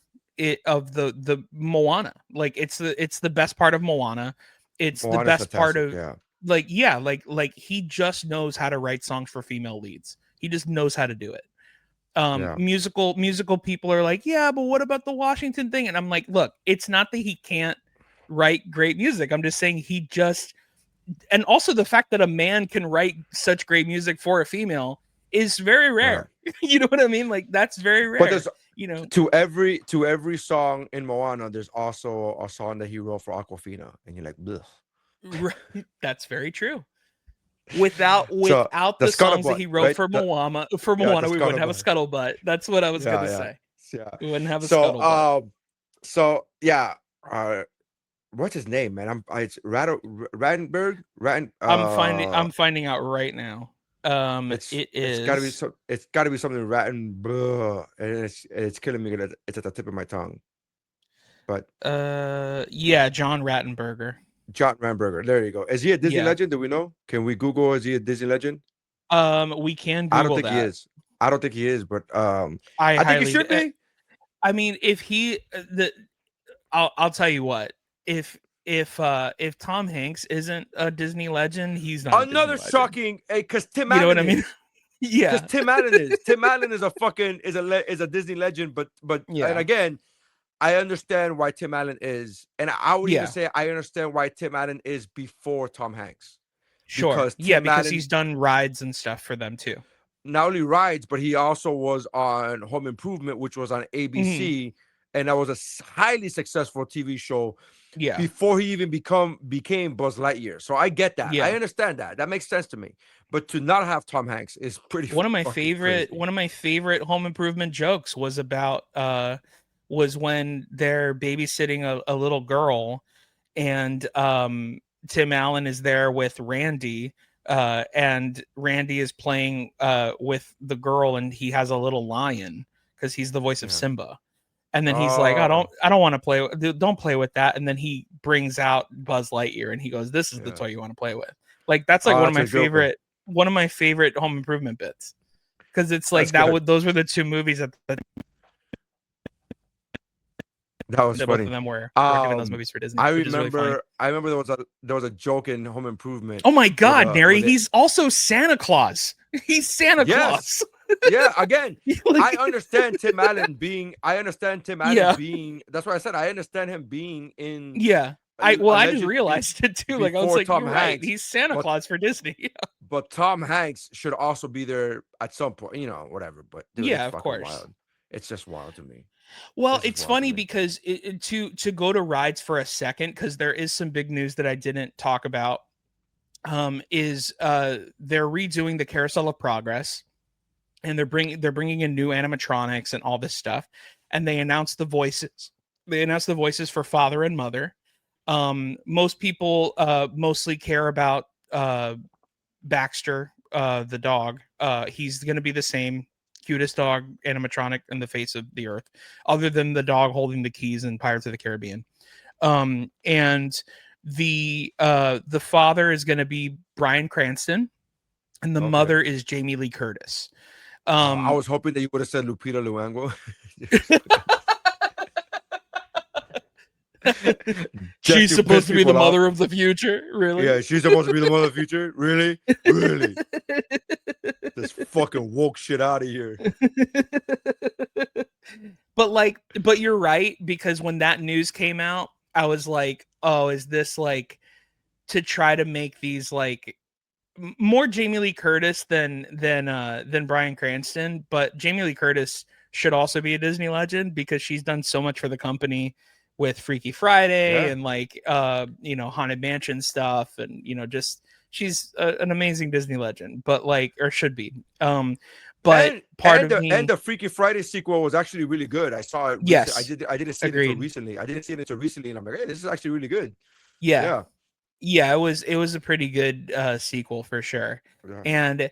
of the Moana. It's the best part of Moana. It's the best part of he just knows how to write songs for female leads. He just knows how to do it. Musical people are like, yeah, but what about the Washington thing? And I'm like, look, it's not that he can't write great music. I'm just saying and also the fact that a man can write such great music for a female is very rare. You know what I mean? That's very rare. But to every song in Moana, there's also a song that he wrote for Aquafina, and you're like, bleh. That's very true. Without the songs that he wrote for Moana, we wouldn't have a scuttlebutt. That's what I was gonna say. Yeah, we wouldn't have a scuttlebutt. What's his name, man? It's Rattenberg. I'm finding out right now. It's got to be something Rattenberg, and it's killing me. It's at the tip of my tongue. But John Rattenberger. John Rattenberger. There you go. Is he a Disney legend? Do we know? Can we Google? Is he a Disney legend? We can Google I don't think he is. I don't think he is, but I think he should be. I mean, if he I'll tell you what. If Tom Hanks isn't a Disney legend, he's not. Another shocking, because Tim Allen. You know what I mean? Yeah, because Tim Allen is. Tim Allen is a Disney legend, but and again, I understand why Tim Allen is, and I would even say I understand why Tim Allen is before Tom Hanks. Sure, because he's done rides and stuff for them too. Not only rides, but he also was on Home Improvement, which was on ABC. and that was a highly successful TV show Yeah. before he even became Buzz Lightyear. So I get that. Yeah. I understand that. That makes sense to me. But to not have Tom Hanks is pretty one of my fucking favorite crazy. Home Improvement jokes was about was when they're babysitting a little girl, and Tim Allen is there with Randy, and Randy is playing with the girl, and he has a little lion because he's the voice of Yeah. Simba. And then he's like, I don't want to play don't play with that. And then he brings out Buzz Lightyear and he goes, this is the toy you want to play with. Like that's like one of my favorite Home Improvement bits. Because it's like those were the two movies that was funny. Both of them were given those movies for Disney. I which is really funny. remember there was a joke in Home Improvement. Oh my God, Nery, he's also Santa Claus. He's Santa Claus. Yeah, again, I understand Tim Allen being. That's why I said I understand him being in. Yeah, I just realized it too. Like I was like, Tom Hanks, right. He's Santa Claus for Disney. But Tom Hanks should also be there at some point. You know, whatever. But dude, yeah, of course, wild. It's just wild to me. Well, it's funny because to go to rides for a second, because there is some big news that I didn't talk about. Is they're redoing the Carousel of Progress. And they're bringing in new animatronics and all this stuff, and they announced the voices. They announced the voices for Father and Mother. Most people mostly care about Baxter, the dog. He's going to be the same cutest dog animatronic in the face of the earth, other than the dog holding the keys in Pirates of the Caribbean. And the father is going to be Bryan Cranston, and the mother is Jamie Lee Curtis. I was hoping that you would have said Lupita Nyong'o. She's supposed to be the mother of the future, really? Yeah, she's supposed to be the mother of the future, really? Really? This fucking woke shit out of here. But you're right, because when that news came out, I was like, oh, is this like to try to make these like more Jamie Lee Curtis than Bryan Cranston, but Jamie Lee Curtis should also be a Disney legend because she's done so much for the company with Freaky Friday and like Haunted Mansion stuff, and just she's an amazing Disney legend, but like, or should be. But the Freaky Friday sequel was actually really good. I saw it. Yes, I didn't see it until recently. I didn't see it until recently, and I'm like, hey, this is actually really good. Yeah, it was a pretty good sequel for sure. And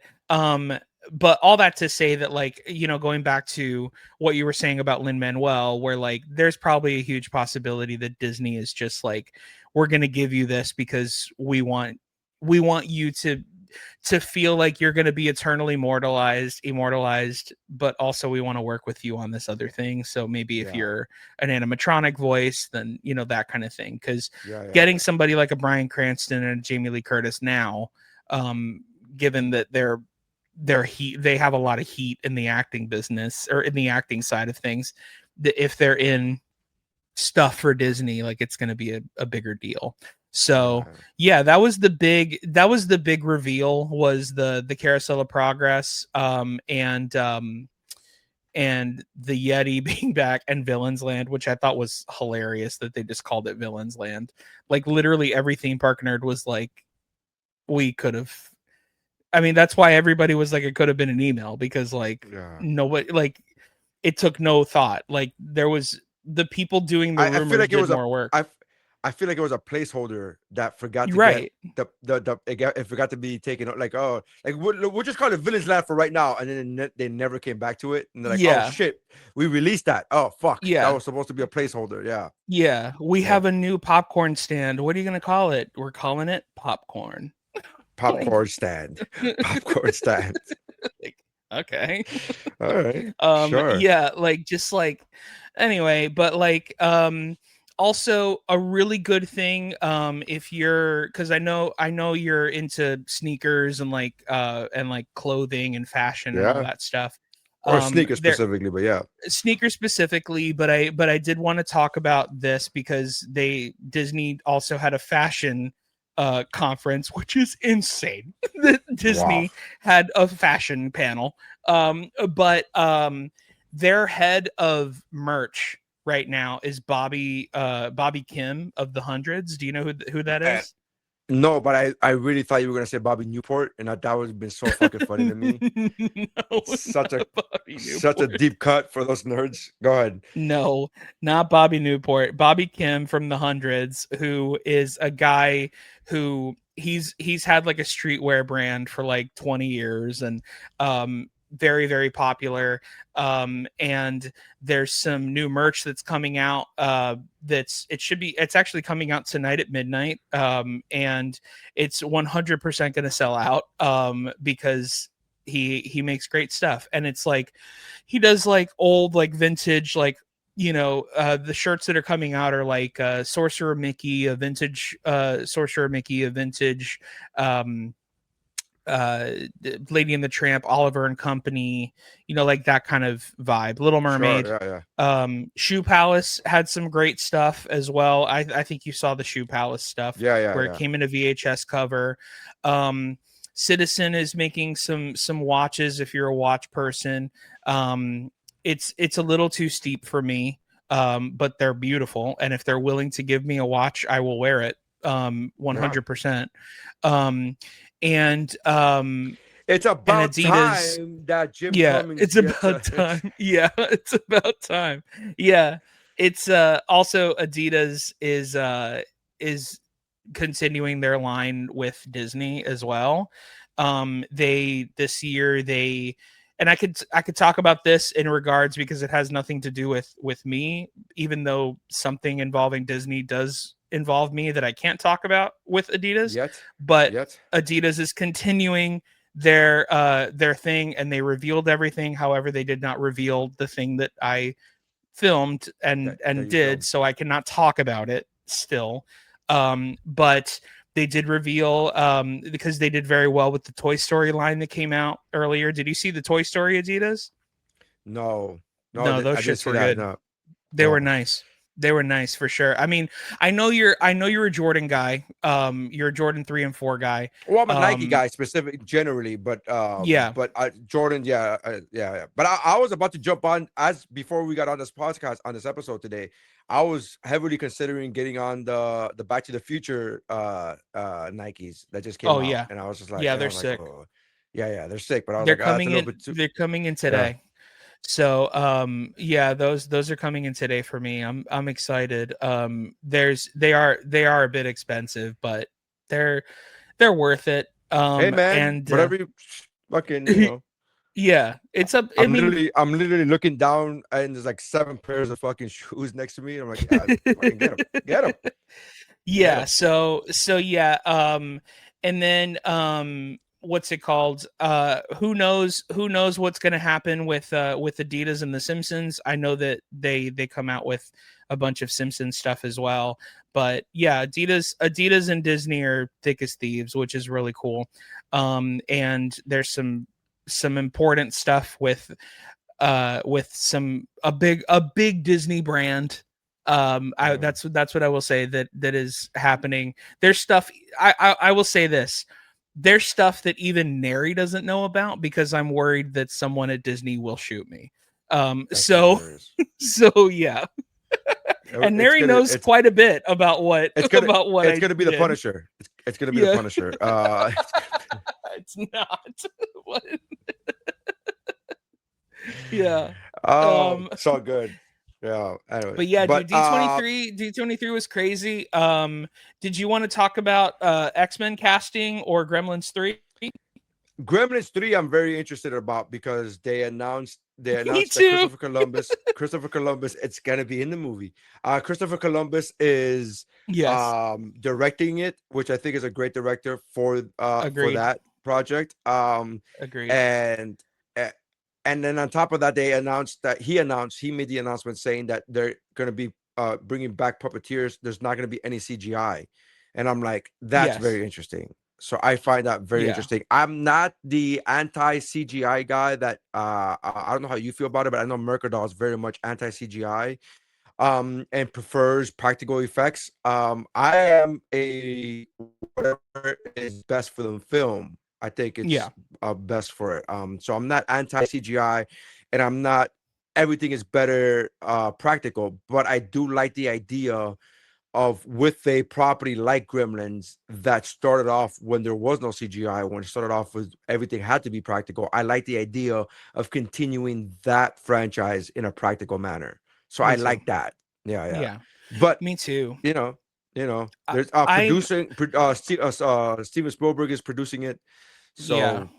but all that to say that, like, going back to what you were saying about Lin-Manuel, where like there's probably a huge possibility that Disney is just like, we're going to give you this because we want you to feel like you're going to be eternally immortalized, but also we want to work with you on this other thing. So maybe if you're an animatronic voice, then that kind of thing. Because getting somebody like a Bryan Cranston and a Jamie Lee Curtis now, given that they have a lot of heat in the acting business, or in the acting side of things, that if they're in stuff for Disney, like, it's going to be a bigger deal. So yeah, that was the big reveal, was the Carousel of Progress, and the Yeti being back, and Villains Land, which I thought was hilarious that they just called it Villains Land. Like, literally every theme park nerd was like, we could have. I mean, that's why everybody was like, it could have been an email, because like nobody, like, it took no thought. Like, there was the people doing the rumors, I feel like it was more work. I feel like it was a placeholder that forgot to get it forgot to be taken. Like, we'll just call it Villains Land for right now, and then they never came back to it. And they're like, oh shit, we released that. Oh fuck, that was supposed to be a placeholder. We have a new popcorn stand. What are you gonna call it? We're calling it popcorn. Popcorn stand. Popcorn stand. Like, okay. All right. Sure. Yeah, like, just like, anyway, but like, also a really good thing, if you're, because I know you're into sneakers and like clothing and fashion and all that stuff, or sneakers specifically, but sneakers specifically. But I did want to talk about this because Disney also had a fashion conference, which is insane. Disney had a fashion panel, but their head of merch right now is Bobby Kim of the Hundreds. Do you know who that Uh, is? No, but I really thought you were gonna say Bobby Newport, and that would have been so fucking funny to me. No, Such a not Bobby such a Newport. deep cut for those nerds. Go ahead. No, not Bobby Newport. Bobby Kim from the Hundreds, who is a guy who he's had like a streetwear brand for like 20 years and very, very popular. And there's some new merch that's coming out. It's actually coming out tonight at midnight. And it's 100% going to sell out because he makes great stuff, and it's like he does like old like vintage like the shirts that are coming out are like Sorcerer Mickey, a vintage Sorcerer Mickey, a vintage Lady and the Tramp, Oliver and Company, like that kind of vibe. Little Mermaid. Sure, yeah. Shoe Palace had some great stuff as well. I think you saw the Shoe Palace stuff where it came in a VHS cover. Citizen is making some watches if you're a watch person. It's a little too steep for me, but they're beautiful, and if they're willing to give me a watch, I will wear it 100%. And it's about Adidas, time that Jim Cummings it's about time. Yeah, it's about time. Yeah, it's also Adidas is continuing their line with Disney as well. This year and I could talk about this in regards because it has nothing to do with me, even though something involving Disney does involve me that I can't talk about with Adidas. But Adidas is continuing their thing, and they revealed everything. However, they did not reveal the thing that I filmed and did, so I cannot talk about it still. But they did reveal because they did very well with the Toy Story line that came out earlier. Did you see the Toy Story Adidas? No, those shits were good. No. They were nice. They were nice for sure. I mean, I know you're a Jordan guy. You're a Jordan 3 and 4 guy. Well, I'm a Nike guy specific generally, but Jordan, yeah. But I was about to jump on before we got on this podcast on this episode today. I was heavily considering getting on the Back to the Future Nikes that just came out. Yeah, and I was just like, they're sick. Yeah, they're sick. But I was they're like, coming in. They're coming in today. Yeah. So those are coming in today for me. I'm excited. They are a bit expensive, but they're worth it. Hey man, and whatever you fucking yeah, it's up. I'm literally looking down and there's like 7 pairs of fucking shoes next to me. And I'm like, fucking get them. Yeah. So yeah. And then what's it called? Who knows what's going to happen with Adidas and the Simpsons. I know that they come out with a bunch of Simpsons stuff as well, but yeah, Adidas and Disney are thick as thieves, which is really cool. And there's some important stuff with a big Disney brand. That's what I will say that is happening. There's stuff I will say this. There's stuff that even Nery doesn't know about because I'm worried that someone at Disney will shoot me. So yeah. And Nery knows quite a bit about what it's gonna be the Punisher. It's gonna be the Punisher. It's not. What? Yeah. So good. Yeah. Anyway. But yeah, dude, D23 was crazy. Did you want to talk about X-Men casting or Gremlins 3? Gremlins 3 I'm very interested about because they announced that Christopher Columbus it's gonna be in the movie. Christopher Columbus is directing it, which I think is a great director for that project. Agreed. And then on top of that, he made the announcement saying that they're going to be bringing back puppeteers. There's not going to be any CGI. And I'm like, that's very interesting. So I find that very interesting. I'm not the anti-CGI guy that I don't know how you feel about it, but I know Mercadal is very much anti-CGI and prefers practical effects. I am whatever is best for the film. I think it's best for it. So I'm not anti-CGI, and I'm not everything is better practical. But I do like the idea of, with a property like Gremlins that started off when there was no CGI, when it started off with everything had to be practical. I like the idea of continuing that franchise in a practical manner. So Me I too. like that. Yeah. Yeah, But me too. there's I'm Steven Spielberg is producing it. Yeah, So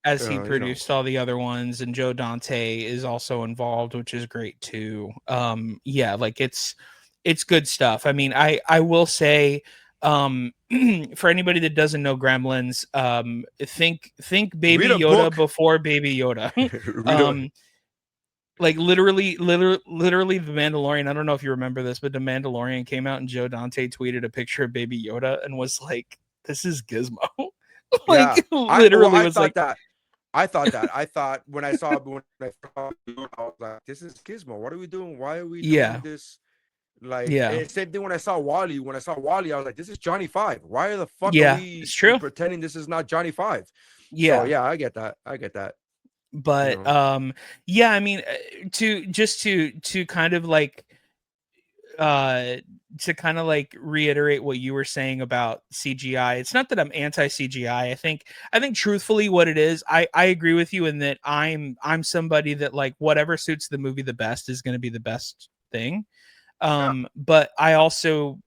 as he you know. produced all the other ones, and Joe Dante is also involved, which is great too. Yeah, like it's good stuff. I mean, I will say, for anybody that doesn't know Gremlins, think Read Baby a Yoda book. before Baby Yoda. Read a Like literally the Mandalorian. I don't know if you remember this, but the Mandalorian came out and Joe Dante tweeted a picture of Baby Yoda and was like, "This is Gizmo." Yeah. Like literally was like, I thought that. I thought when I saw it, I was like, "This is Gizmo. What are we doing? Why are we doing yeah, this?" Like, yeah, and same thing when I saw Wally. When I saw Wally, I was like, "This is Johnny Five. Why the fuck are yeah. It's we true. pretending this is not Johnny Five?" So Yeah, yeah, I get that. I get that. You but know, yeah. I mean, to kind of like uh to kind of like reiterate what you were saying about CGI. It's not that I'm anti CGI. I think truthfully what it is, I agree with you in that I'm somebody that like whatever suits the movie the best is going to be the best thing. yeah, But I also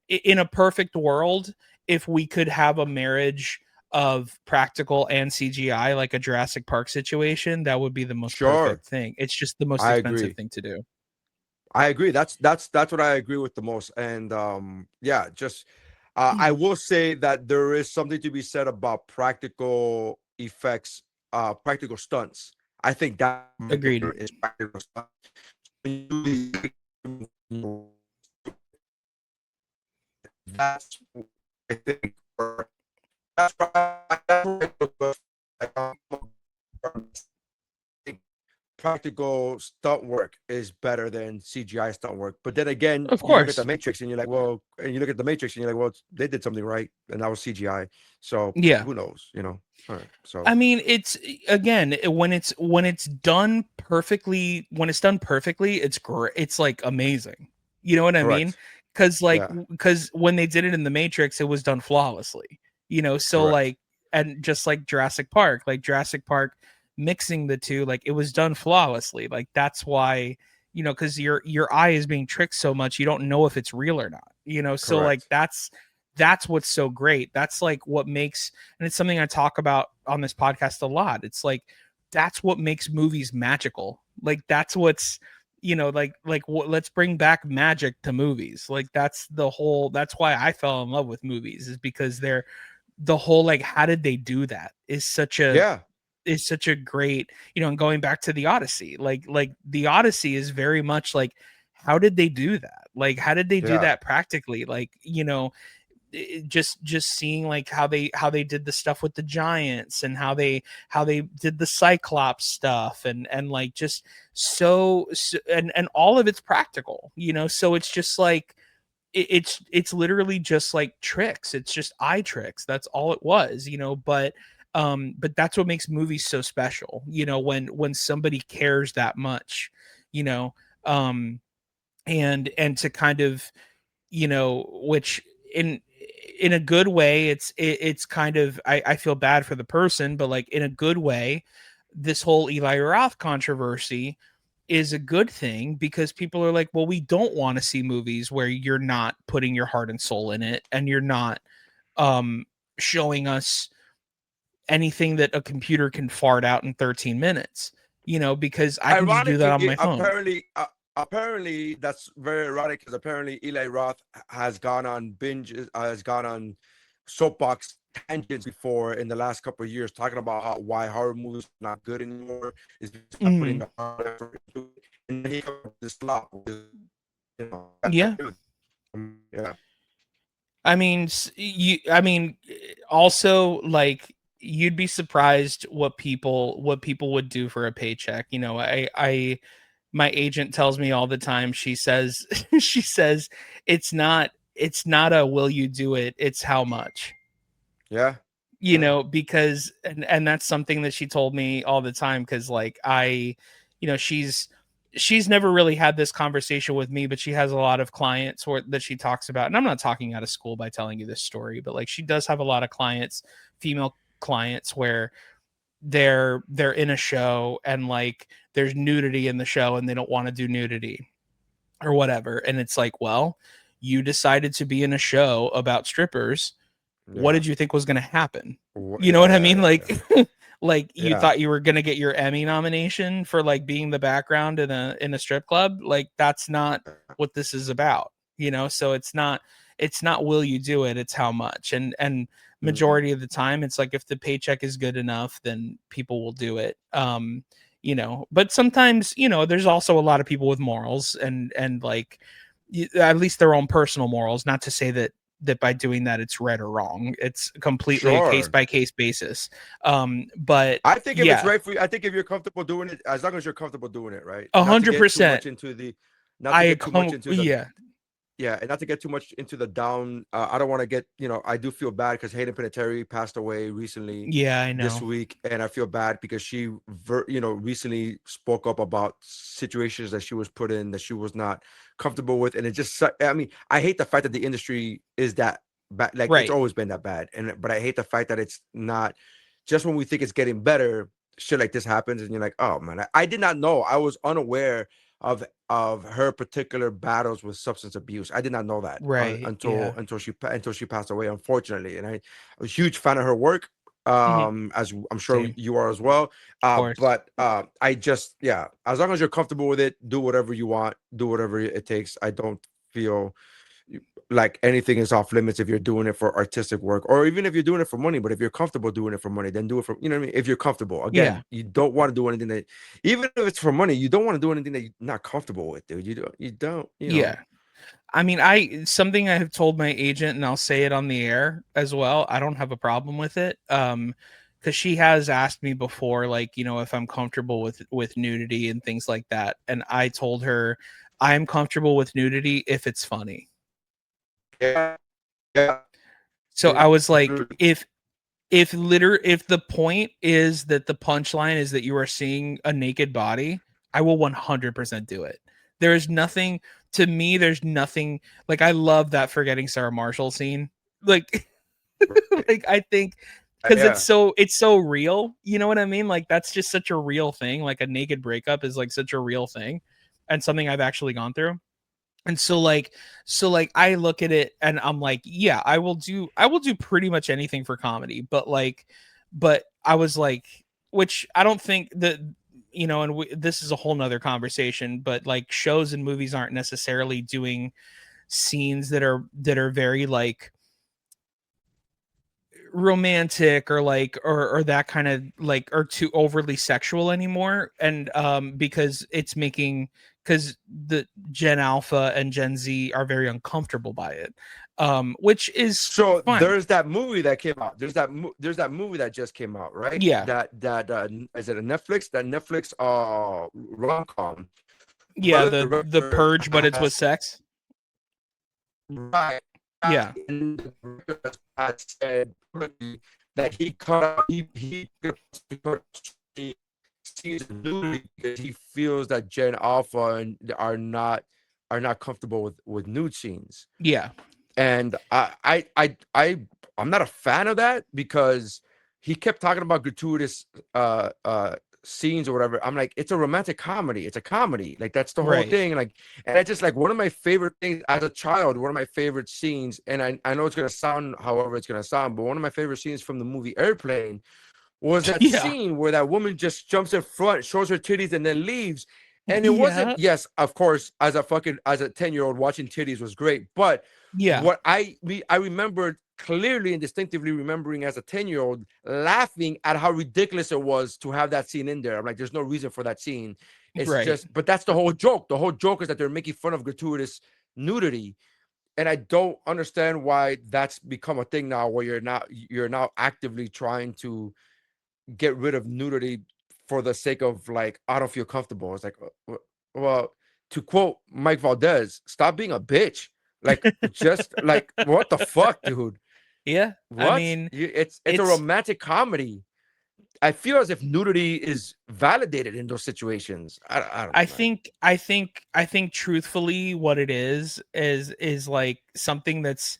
in a perfect world, if we could have a marriage of practical and CGI like a Jurassic Park situation, that would be the most sure. perfect thing. It's just the most I expensive agree. thing to do. I agree. That's what I agree with the most. And yeah, just I will say that there is something to be said about practical effects, practical stunts. I think that Agreed. is practical stunts. When you do these- That's I think that's why practical stunt work is better than CGI stunt work. But then again, Of you look at the course. Matrix and you're like, well, and you look at the Matrix and you're like, well, they did something right, and that was CGI. So Yeah. who knows, All right. So I mean, it's again when it's done perfectly, it's great. It's like amazing. You know what I mean? correct. Yeah, Because when they did it in the Matrix, it was done flawlessly. So correct. like, and just like Jurassic Park mixing the two, like it was done flawlessly. Like that's why, because your eye is being tricked so much, you don't know if it's real or not. So like Correct. that's what's so great. That's like what makes, and it's something I talk about on this podcast a lot. It's like that's what makes movies magical. Like that's what's let's bring back magic to movies. Like that's why I fell in love with movies, is because they're the whole like how did they do that Yeah, is such a great, and going back to the Odyssey, like the Odyssey is very much like how did they do that? Like how did they do yeah, that practically? Like, just seeing like how they did the stuff with the giants, and how they did the Cyclops stuff, and like just so and all of it's practical, so it's just like it's literally just like tricks. It's just eye tricks. That's all it was, but that's what makes movies so special, when somebody cares that much, you know um and to kind of, which in a good way, it's kind of, I feel bad for the person, but like in a good way, this whole Eli Roth controversy is a good thing, because people are like, well, we don't want to see movies where you're not putting your heart and soul in it, and you're not um showing us anything that a computer can fart out in 13 minutes, because I can just do that on ironically, my phone. apparently that's very ironic, because apparently Eli Roth has gone on binges, has gone on soapbox tangents before in the last couple of years, talking about why horror movies are not good anymore, is because not putting Mhm. the hard effort into it. And then he comes with this slop, Yeah. yeah, I mean, also like you'd be surprised what people would do for a paycheck. My agent tells me all the time. She says she says it's not a will you do it, it's how much. yeah, yeah, Because and that's something that she told me all the time, cuz like she's she's never really had this conversation with me, but she has a lot of clients that she talks about. And I'm not talking out of school by telling you this story, but like she does have a lot of clients, female clients, where they're in a show and like there's nudity in the show and they don't want to do nudity or whatever. And it's like, well, you decided to be in a show about strippers. What did you think was going to happen? You know what I mean? Like, like you thought you were going to get your Emmy nomination for like being the background in a strip club. Like that's not what this is about, you know? So it's not will you do it? It's how much. And majority of the time it's like, if the paycheck is good enough, then people will do it. You know, but sometimes, you know, there's also a lot of people with morals and like at least their own personal morals, not to say that by doing that it's right or wrong. It's completely a case by case basis. But I think if it's right for you, I think if you're comfortable doing it, as long as you're comfortable doing it, right? 100%. Yeah, and not to get too much into the down. I don't want to get, you know, I do feel bad because Hayden Panettiere passed away recently. Yeah, I know. This week, and I feel bad because she, you know, recently spoke up about situations that she was put in that she was not comfortable with, and it just, I mean, I hate the fact that the industry is that bad. Like it's always been that bad, but I hate the fact that it's not. Just when we think it's getting better, shit like this happens, and you're like, oh man, I did not know. I was unaware of her particular battles with substance abuse. I did not know that until she passed away, unfortunately. And I was a huge fan of her work, as I'm sure you are as well. But I just, as long as you're comfortable with it, do whatever you want, do whatever it takes. I don't feel like anything is off limits if you're doing it for artistic work, or even if you're doing it for money. But if you're comfortable doing it for money, then do it for, you know what I mean? If you're comfortable, again, you don't want to do anything that, even if it's for money, you don't want to do anything that you're not comfortable with, dude. You don't. I mean, something I have told my agent, and I'll say it on the air as well, I don't have a problem with it. Because she has asked me before, like, you know, if I'm comfortable with nudity and things like that. And I told her I'm comfortable with nudity if it's funny. So I was like, if the point is that the punchline is that you are seeing a naked body, I will 100% do it. There is nothing, to me, there's nothing, like, I love that Forgetting Sarah Marshall scene. Like, like I think, because it's so real, you know what I mean? Like, that's just such a real thing. Like, a naked breakup is like such a real thing and something I've actually gone through. And so like I look at it and I'm like, yeah, I will do pretty much anything for comedy. But I was like, which I don't think that, you know, and this is a whole nother conversation, but like shows and movies aren't necessarily doing scenes that are very like romantic or like or that kind of like, or too overly sexual anymore. And because the Gen Alpha and Gen Z are very uncomfortable by it, which is so fine. There's that movie that came out. There's that movie that just came out, right? Yeah. That is it a Netflix? That Netflix rom-com. Yeah, the Purge, but it's with sex. Right. Yeah. And I said that he cut out he sees nudity because he feels that Gen Alpha are not comfortable with nude scenes. Yeah. And I'm not a fan of that because he kept talking about gratuitous scenes or whatever. I'm like, it's a romantic comedy. It's a comedy. Like, that's the whole thing. Like, and I just, like, one of my favorite things as a child, one of my favorite scenes, and I know it's gonna sound however it's gonna sound, but one of my favorite scenes from the movie Airplane was that scene where that woman just jumps in front, shows her titties, and then leaves. And it wasn't, yes, of course, as a 10-year-old watching titties was great. But what I remembered clearly and distinctively remembering as a 10-year-old laughing at how ridiculous it was to have that scene in there. I'm like, there's no reason for that scene. It's just, but that's the whole joke. The whole joke is that they're making fun of gratuitous nudity. And I don't understand why that's become a thing now, where you're now actively trying to get rid of nudity for the sake of, like, I don't feel comfortable. It's like, well, to quote Mike Valdes, stop being a bitch. Like, just like, what the fuck, dude? Yeah. What? I mean, it's a romantic comedy. I feel as if nudity is validated in those situations. I don't know, I think truthfully what it is like something that's,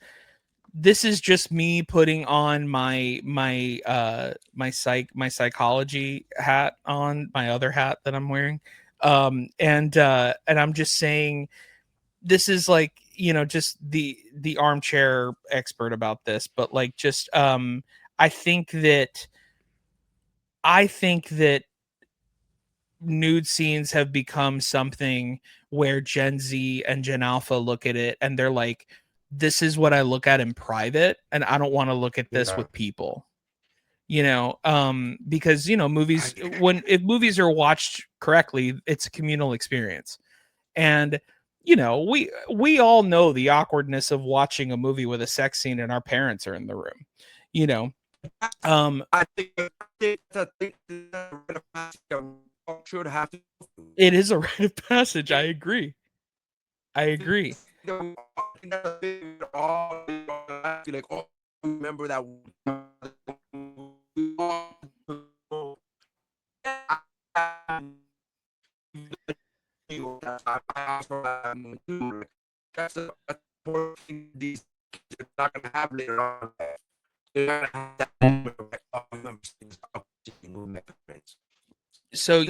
this is just me putting on my psychology hat on, my other hat that I'm wearing. And I'm just saying, this is like, just the armchair expert about this, but like, just I think that nude scenes have become something where Gen Z and Gen Alpha look at it and they're like, this is what I look at in private, and I don't want to look at this with people. Because movies, if movies are watched correctly, it's a communal experience. And we all know the awkwardness of watching a movie with a sex scene and our parents are in the room. I think should have to. It is a rite of passage. I agree. Like, oh, remember that. That's the these kids are not gonna have later on. They're gonna have that moment of like, oh, I remember things. So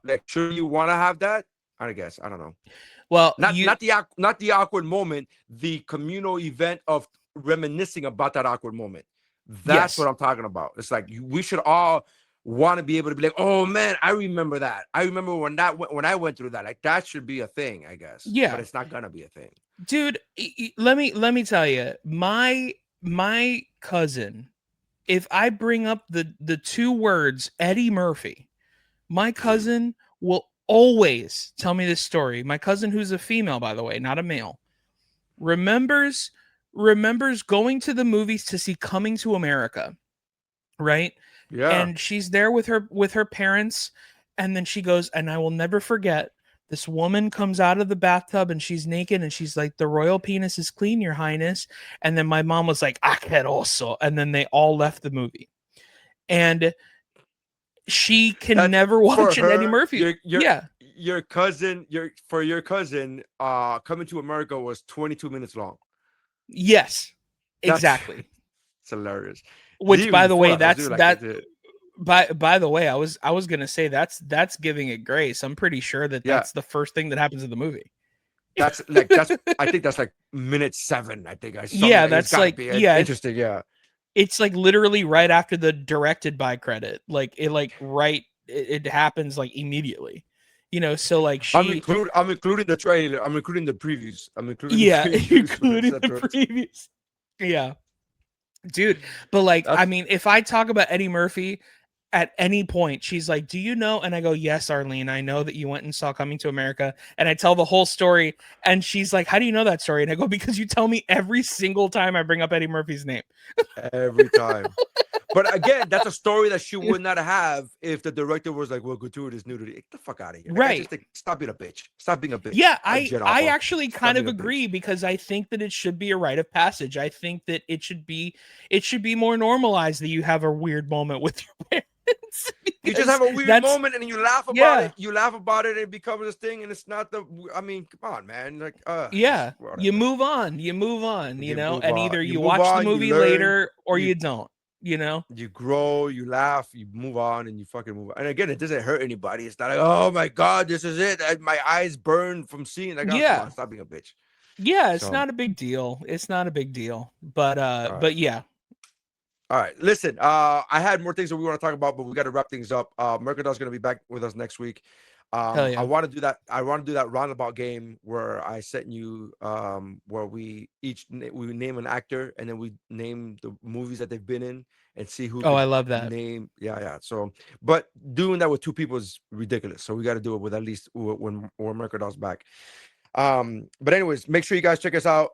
like, sure, you want to have that? I guess I don't know. Well, not the awkward moment, the communal event of reminiscing about that awkward moment. That's what I'm talking about. It's like we should all want to be able to be like, oh man, I remember that. I remember when I went through that. Like that should be a thing, I guess. Yeah, but it's not gonna be a thing, dude. Let me tell you, my cousin. If I bring up the two words Eddie Murphy, my cousin will always tell me this story. My cousin, who's a female, by the way, not a male, remembers going to the movies to see Coming to America, right? Yeah. And she's there with her parents, and then she goes, and I will never forget, this woman comes out of the bathtub and she's naked and she's like, the royal penis is clean, Your Highness. And then my mom was like, asqueroso. And then they all left the movie. And she can never watch an Eddie Murphy. Your cousin, Coming to America was 22 minutes long. Yes, exactly. It's hilarious. Which, by the way, by the way, I was gonna say that's giving it grace. I'm pretty sure that's the first thing that happens in the movie. I think that's like minute 7. I think that's like interesting. Yeah, it's like literally right after the directed by credit. Like it happens like immediately. So like I'm including the trailer. I'm including the previews. Including the previews. Yeah, dude. But like, I mean, if I talk about Eddie Murphy at any point, she's like, do you know? And I go, yes, Arlene, I know that you went and saw Coming to America. And I tell the whole story. And she's like, how do you know that story? And I go, because you tell me every single time I bring up Eddie Murphy's name. Every time. But again, that's a story that she would not have if the director was like, well, gratuitous nudity. Get the fuck out of here. Right. Stop being a bitch. Stop being a bitch. Yeah, I actually kind of agree, because I think that it should be a rite of passage. I think that it should be more normalized that you have a weird moment with your parents. You just have a weird moment and you laugh about it. You laugh about it and it becomes this thing, and it's not I mean, come on, man. Like, you move on, and either you watch the movie later or you don't. You grow, you laugh, you move on, and you fucking move on. And again, it doesn't hurt anybody. It's not like, oh my god, this is it. My eyes burn from seeing. Like, come on, stop being a bitch. Yeah, it's not a big deal. But yeah. All right, listen. I had more things that we want to talk about, but we got to wrap things up. Mercadal's going to be back with us next week. I want to do that. I want to do that roundabout game where I sent you, where we name an actor and then we name the movies that they've been in and see who. Oh, I love that name. Yeah. So, but doing that with 2 people is ridiculous. So we got to do it with at least when Mercadal's back. But anyways, make sure you guys check us out.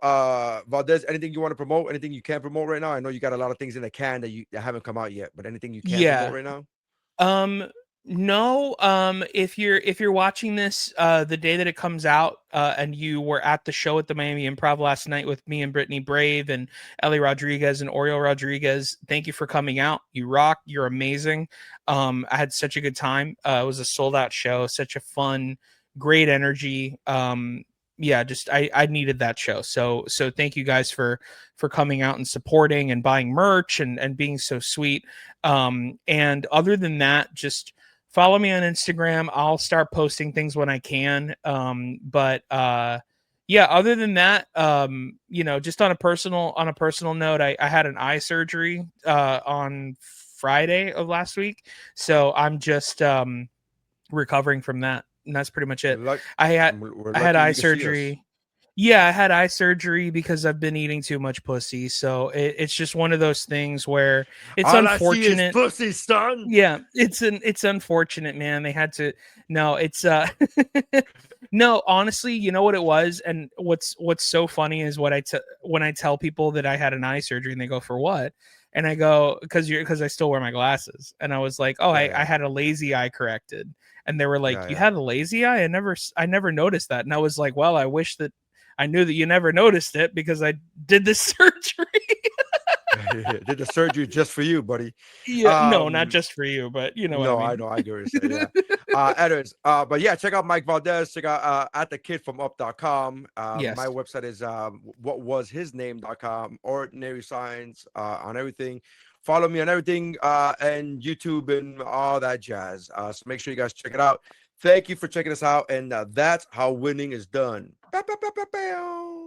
Valdes, anything you want to promote, anything you can promote right now? I know you got a lot of things in the can that haven't come out yet, but anything you can promote right now? No, if you're watching this the day that it comes out, and you were at the show at the Miami Improv last night with me and Brittany Brave and Ellie Rodriguez and Oriol Rodriguez, thank you for coming out. You rock, you're amazing. I had such a good time. It was a sold out show, such a fun, great energy. Yeah, just I needed that show. So thank you guys for coming out and supporting and buying merch and being so sweet. And other than that, just follow me on Instagram. I'll start posting things when I can. But yeah, other than that, just on a personal note, I had an eye surgery on Friday of last week. So I'm just recovering from that. And that's pretty much it. I had eye surgery. Yeah, I had eye surgery because I've been eating too much pussy. So it's just one of those things where it's All unfortunate. I see is pussy, son. Yeah, it's unfortunate, man. They had to. No, it's no, honestly, you know what it was, and what's so funny is when I tell people that I had an eye surgery and they go, for what? And I go, because I still wear my glasses, and I was like, oh, I had a lazy eye corrected, and they were like, you had a lazy eye? I never noticed that, and I was like, well, I wish that I knew that you never noticed it because I did this surgery. Did the surgery just for you, buddy? Yeah, no, not just for you, but you know what I mean. I know, I get what you're saying. Yeah. Anyways, but yeah, check out Mike Valdes. Check out at thekidfromup.com. Yes. My website is whatwashisname.com or Nery Saenz on everything. Follow me on everything and YouTube and all that jazz. So make sure you guys check it out. Thank you for checking us out, and that's how winning is done. Bow, bow, bow, bow, bow.